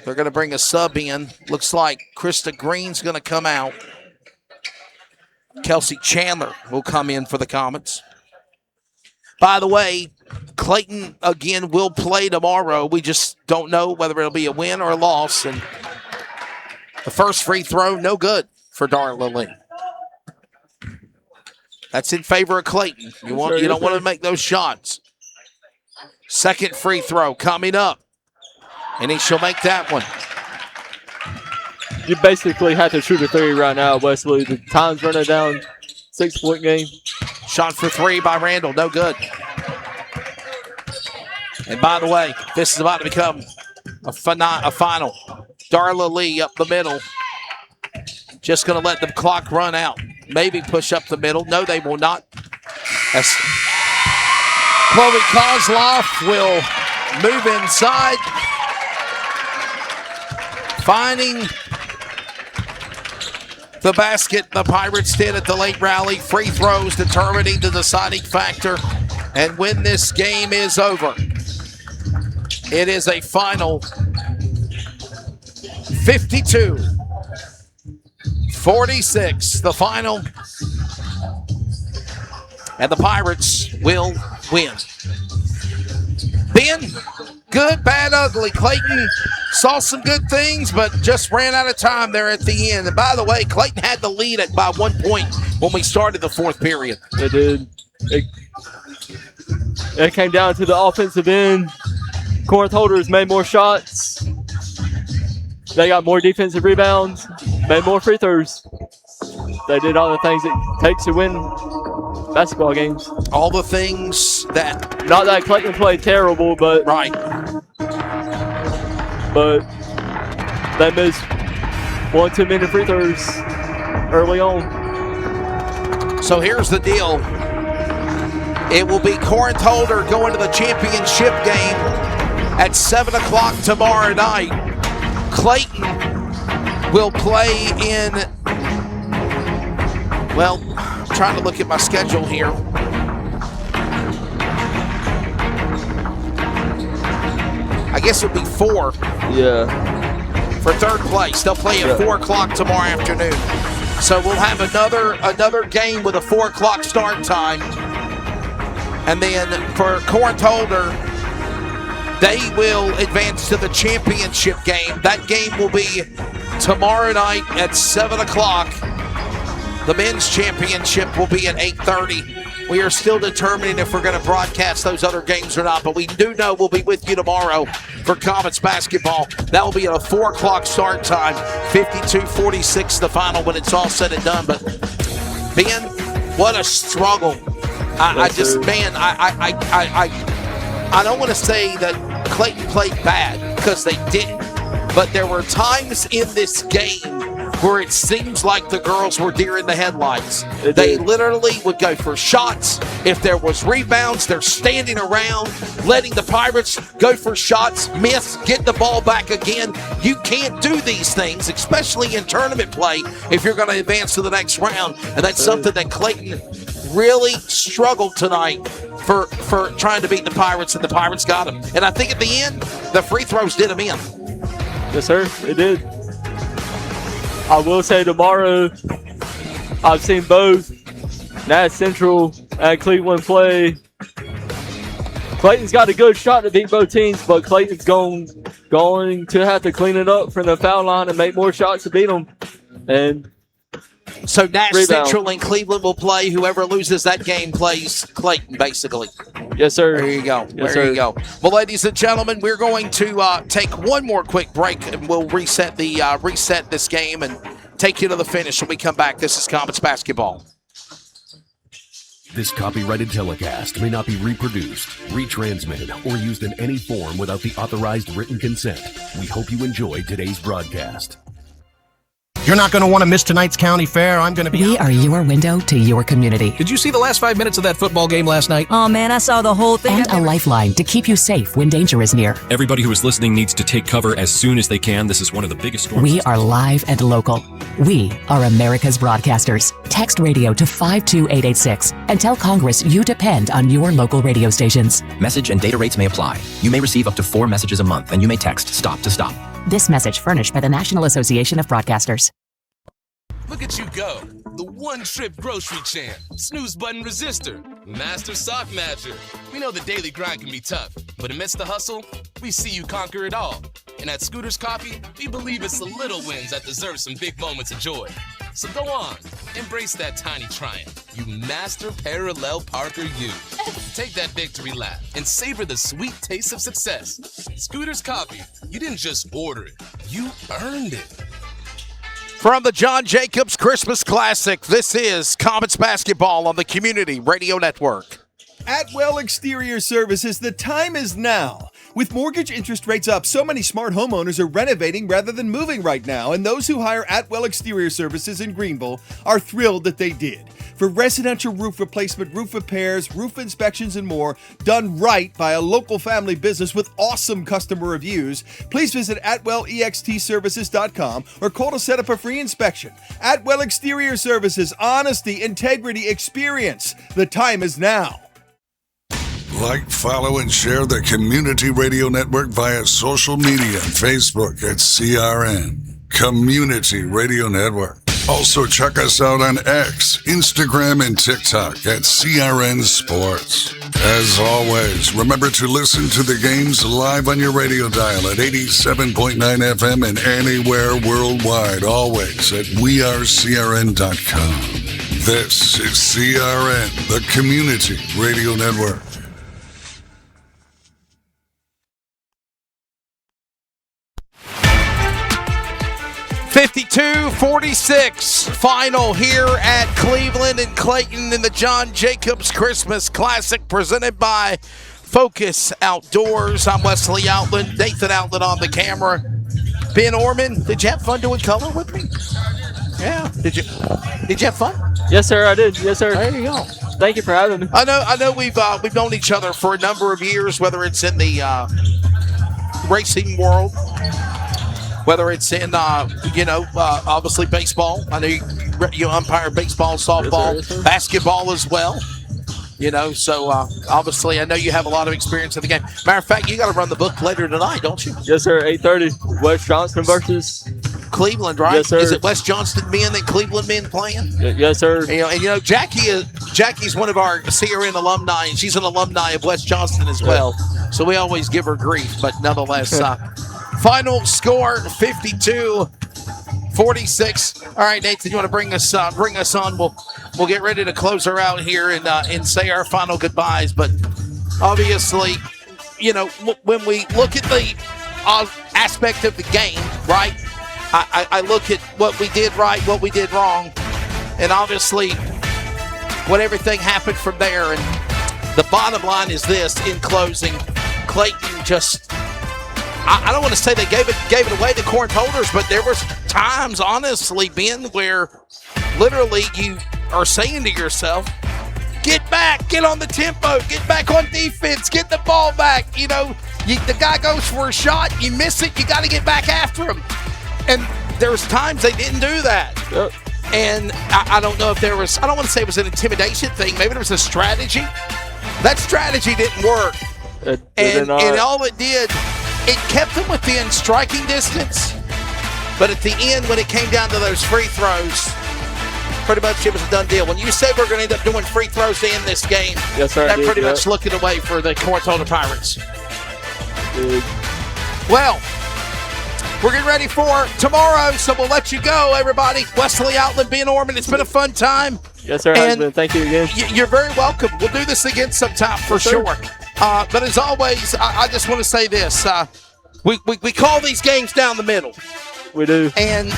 Speaker 12: They're going to bring a sub in. Looks like Krista Green's going to come out. Kelsey Chandler will come in for the Comets. By the way, Clayton, again, will play tomorrow. We just don't know whether it'll be a win or a loss. And the first free throw, no good for Darla Lee. That's in favor of Clayton. You don't want to make those shots. Second free throw coming up. And she'll make that one.
Speaker 13: You basically have to shoot a 3 right now, Wesley. The time's running down. 6-point game.
Speaker 12: Shot for 3 by Randall. No good. And by the way, this is about to become a final. Darla Lee up the middle. Just going to let the clock run out. Maybe push up the middle. No, they will not. As Chloe Kozlov will move inside. Finding the basket the Pirates did at the late rally. Free throws determining the deciding factor. And when this game is over, it is a final 52-46. The final. And the Pirates will win. Ben, good, bad, ugly. Clayton saw some good things, but just ran out of time there at the end. And by the way, Clayton had the lead by 1 point when we started the fourth period.
Speaker 13: It did. It came down to the offensive end. Corinth-Holders made more shots. They got more defensive rebounds, made more free throws. They did all the things it takes to win basketball games.
Speaker 12: All the things that...
Speaker 13: Not that Clayton played terrible, but...
Speaker 12: Right.
Speaker 13: But they missed 1 too many free throws early on.
Speaker 12: So here's the deal. It will be Corinth-Holder going to the championship game at 7 o'clock tomorrow night. Clayton will play in, well, I'm trying to look at my schedule here. I guess it would be 4.
Speaker 13: Yeah.
Speaker 12: For third place. They'll play at 4 o'clock tomorrow afternoon. So we'll have another game with a 4 o'clock start time. And then for Corinth-Holder, they will advance to the championship game. That game will be tomorrow night at 7 o'clock. The men's championship will be at 8:30. We are still determining if we're going to broadcast those other games or not, but we do know we'll be with you tomorrow for Comets basketball. That will be at a 4 o'clock start time, 52-46 the final when it's all said and done. But, Ben, what a struggle. I don't want to say that Clayton played bad, because they didn't. But there were times in this game where it seems like the girls were deer in the headlights. They literally would go for shots. If there was rebounds, they're standing around, letting the Pirates go for shots, miss, get the ball back again. You can't do these things, especially in tournament play, if you're going to advance to the next round. And that's something that Clayton really struggled tonight for trying to beat the Pirates, and the Pirates got him. And I think at the end, the free throws did him in.
Speaker 13: Yes, sir, it did. I will say tomorrow, I've seen both Nat Central and Cleveland play. Clayton's got a good shot to beat both teams, but Clayton's going to have to clean it up from the foul line and make more shots to beat them. And
Speaker 12: so Nat Central and Cleveland will play. Whoever loses that game plays Clayton, basically.
Speaker 13: Yes, sir.
Speaker 12: There you go.
Speaker 13: Yes,
Speaker 12: there you go. Well, ladies and gentlemen, we're going to take one more quick break, and we'll reset this game and take you to the finish when we come back. This is Comets basketball.
Speaker 11: This copyrighted telecast may not be reproduced, retransmitted, or used in any form without the authorized written consent. We hope you enjoyed today's broadcast.
Speaker 16: You're not going to want to miss tonight's county fair. I'm going to be...
Speaker 2: We are your window to your community.
Speaker 5: Did you see the last 5 minutes of that football game last night?
Speaker 7: Oh, man, I saw the whole thing.
Speaker 2: And a lifeline to keep you safe when danger is near.
Speaker 22: Everybody who is listening needs to take cover as soon as they can. This is one of the biggest storms.
Speaker 2: We are live and local. We are America's broadcasters. Text radio to 52886 and tell Congress you depend on your local radio stations.
Speaker 23: Message and data rates may apply. You may receive up to 4 messages a month, and you may text STOP to STOP.
Speaker 2: This message furnished by the National Association of Broadcasters.
Speaker 6: Look at you go. The one-trip grocery champ, snooze button resistor, master sock matcher. We know the daily grind can be tough, but amidst the hustle, we see you conquer it all. And at Scooter's Coffee, we believe it's the little wins that deserve some big moments of joy. So go on, embrace that tiny triumph. You master parallel Parker you. Take that victory lap and savor the sweet taste of success. Scooter's Coffee, you didn't just order it, you earned it.
Speaker 12: From the John Jacobs Christmas Classic, this is Comets basketball on the Community Radio Network.
Speaker 3: Atwell Exterior Services, the time is now. With mortgage interest rates up, so many smart homeowners are renovating rather than moving right now, and those who hire Atwell Exterior Services in Greenville are thrilled that they did. For residential roof replacement, roof repairs, roof inspections, and more, done right by a local family business with awesome customer reviews, please visit AtwellEXTServices.com or call to set up a free inspection. Atwell Exterior Services, honesty, integrity, experience. The time is now.
Speaker 1: Like, follow, and share the Community Radio Network via social media, Facebook at CRN, Community Radio Network. Also, check us out on X, Instagram, and TikTok at CRN Sports. As always, remember to listen to the games live on your radio dial at 87.9 FM and anywhere worldwide, always at wearecrn.com. This is CRN, the Community Radio Network.
Speaker 12: (52-46) final here at Cleveland and Clayton in the John Jacobs Christmas Classic presented by Focus Outdoors. I'm Wesley Outland, Nathan Outland on the camera. Ben Orman, did you have fun doing color with me? Yeah. Did you have fun?
Speaker 13: Yes, sir, I did. Yes, sir.
Speaker 12: There you go.
Speaker 13: Thank you for having me.
Speaker 12: I know we've known each other for a number of years, whether it's in the racing world, whether it's in obviously baseball. I know you umpire baseball, softball,
Speaker 13: yes, sir.
Speaker 12: basketball as well. So obviously I know you have a lot of experience in the game. Matter of fact, you got to run the book later tonight, don't you?
Speaker 13: Yes, sir. 8:30. West Johnston versus
Speaker 12: Cleveland, right?
Speaker 13: Yes, sir.
Speaker 12: Is it West Johnston men and Cleveland men playing?
Speaker 13: Yes, sir.
Speaker 12: And Jackie's one of our CRN alumni, and she's an alumni of West Johnston as well. So we always give her grief, but nonetheless, final score 52-46. All right, Nathan, you want to bring us on? We'll get ready to close her out here and say our final goodbyes. But obviously, when we look at the aspect of the game, right? I look at what we did right, what we did wrong, and obviously what everything happened from there. And the bottom line is this: in closing, Clayton just, I don't want to say they gave it away to Corinth-Holders, but there was times, honestly, Ben, where literally you are saying to yourself, get back, get on the tempo, get back on defense, get the ball back. The guy goes for a shot, you miss it, you got to get back after him. And there's times they didn't do that.
Speaker 13: Yep.
Speaker 12: And I don't know if there was, I don't want to say it was an intimidation thing. Maybe there was a strategy. That strategy didn't work. And all it did, it kept them within striking distance. But at the end, when it came down to those free throws, pretty much it was a done deal. When you said we're going to end up doing free throws to end this game,
Speaker 13: yes, sir,
Speaker 12: that pretty much looking away for the Corinth-Holders Pirates. Well, we're getting ready for tomorrow, so we'll let you go, everybody. Wesley Outland, Ben Orman, it's been a fun time.
Speaker 13: Yes, sir. And thank you again.
Speaker 12: You're very welcome. We'll do this again sometime for sure. But as always, I just want to say this. We call these games down the middle.
Speaker 13: We do.
Speaker 12: And,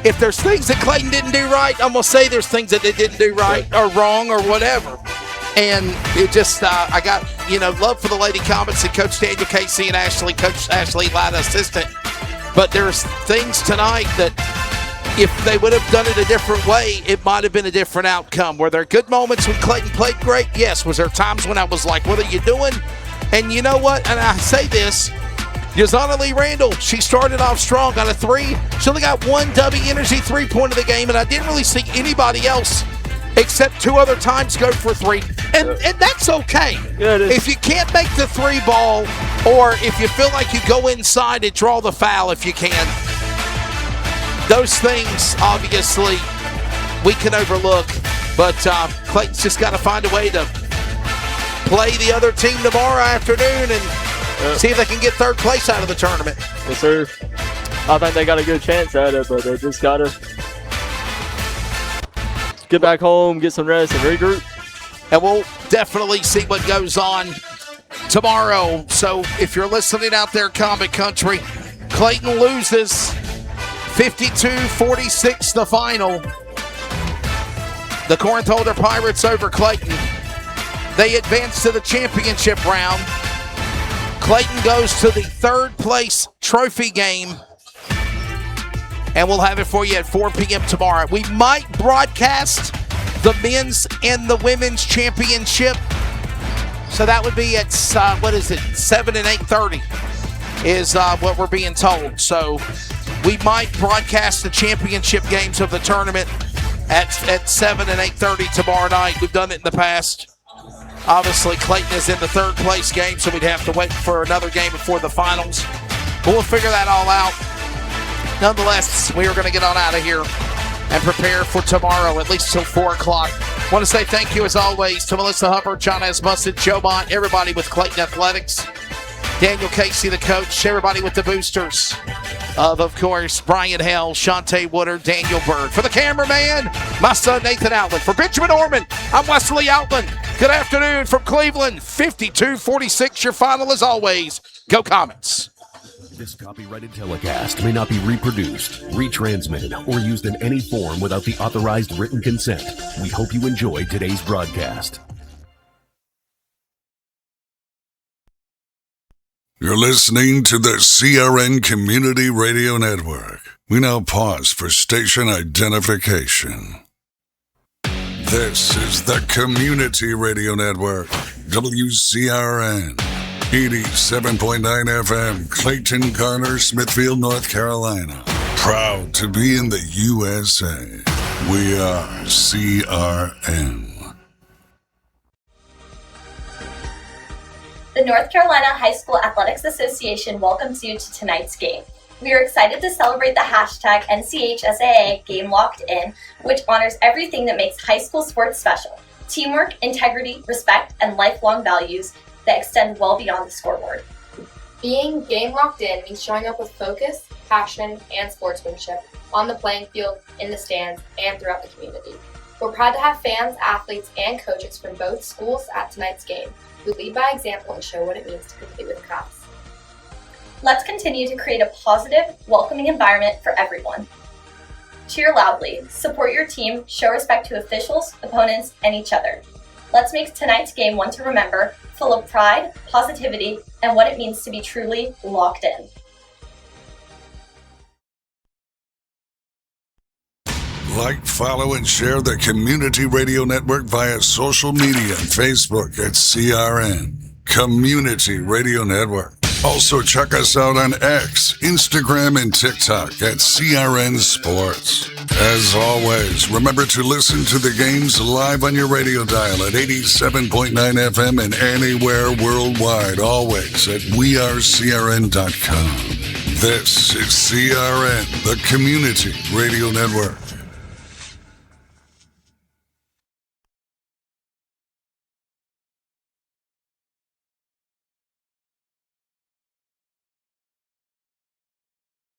Speaker 12: if there's things that Clayton didn't do right, I'm going to say there's things that they didn't do right or wrong or whatever. And it just, I got, love for the Lady Comets and Coach Daniel Casey and Coach Ashley Latta, assistant. But there's things tonight that if they would have done it a different way, it might have been a different outcome. Were there good moments when Clayton played great? Yes. Was there times when I was like, what are you doing? And you know what? And I say this, Yazana Lee Randall, she started off strong on a three. She only got one W Energy three-point of the game, and I didn't really see anybody else except two other times go for three. And that's okay.
Speaker 13: Yeah, it is.
Speaker 12: If you can't make the three ball, or if you feel like you go inside and draw the foul if you can, those things, obviously, we can overlook. But Clayton's just got to find a way to play the other team tomorrow afternoon and see if they can get third place out of the tournament.
Speaker 13: Yes, sir. I think they got a good chance at it, but they just got to get back home, get some rest, and regroup.
Speaker 12: And we'll definitely see what goes on tomorrow. So if you're listening out there, Comet Country, Clayton loses 52-46 the final. The Corinth-Holders Pirates over Clayton. They advance to the championship round. Clayton goes to the third place trophy game. And we'll have it for you at 4 p.m. tomorrow. We might broadcast the men's and the women's championship. So that would be at, 7 and 8:30 is what we're being told. So we might broadcast the championship games of the tournament at 7 and 8:30 tomorrow night. We've done it in the past. Obviously, Clayton is in the third place game, so we'd have to wait for another game before the finals. But we'll figure that all out. Nonetheless, we are going to get on out of here and prepare for tomorrow, at least till 4 o'clock. I want to say thank you, as always, to Melissa Hubbard, John Asmussen, Joe Mott, everybody with Clayton Athletics, Daniel Casey, the coach, everybody with the boosters, of course, Brian Hell, Shantae Woodard, Daniel Bird. For the cameraman, my son Nathan Outland. For Benjamin Orman, I'm Wesley Outland. Good afternoon from Cleveland. 52-46, your final as always. Go Comets.
Speaker 11: This copyrighted telecast may not be reproduced, retransmitted, or used in any form without the authorized written consent. We hope you enjoyed today's broadcast.
Speaker 1: You're listening to the CRN Community Radio Network. We now pause for station identification. This is the Community Radio Network, WCRN, 87.9 FM, Clayton, Garner, Smithfield, North Carolina. Proud to be in the USA. We are CRN.
Speaker 7: The North Carolina High School Athletics Association welcomes you to tonight's game. We are excited to celebrate the hashtag NCHSAA Game Locked In, which honors everything that makes high school sports special. Teamwork, integrity, respect, and lifelong values that extend well beyond the scoreboard.
Speaker 8: Being game locked in means showing up with focus, passion, and sportsmanship on the playing field, in the stands, and throughout the community. We're proud to have fans, athletes, and coaches from both schools at tonight's game who lead by example and show what it means to compete with class.
Speaker 7: Let's continue to create a positive, welcoming environment for everyone. Cheer loudly, support your team, show respect to officials, opponents, and each other. Let's make tonight's game one to remember, full of pride, positivity, and what it means to be truly locked in.
Speaker 1: Like, follow, and share the Community Radio Network via social media and Facebook at CRN, Community Radio Network. Also, check us out on X, Instagram, and TikTok at CRN Sports. As always, remember to listen to the games live on your radio dial at 87.9 FM and anywhere worldwide, always at wearecrn.com. This is CRN, the Community Radio Network.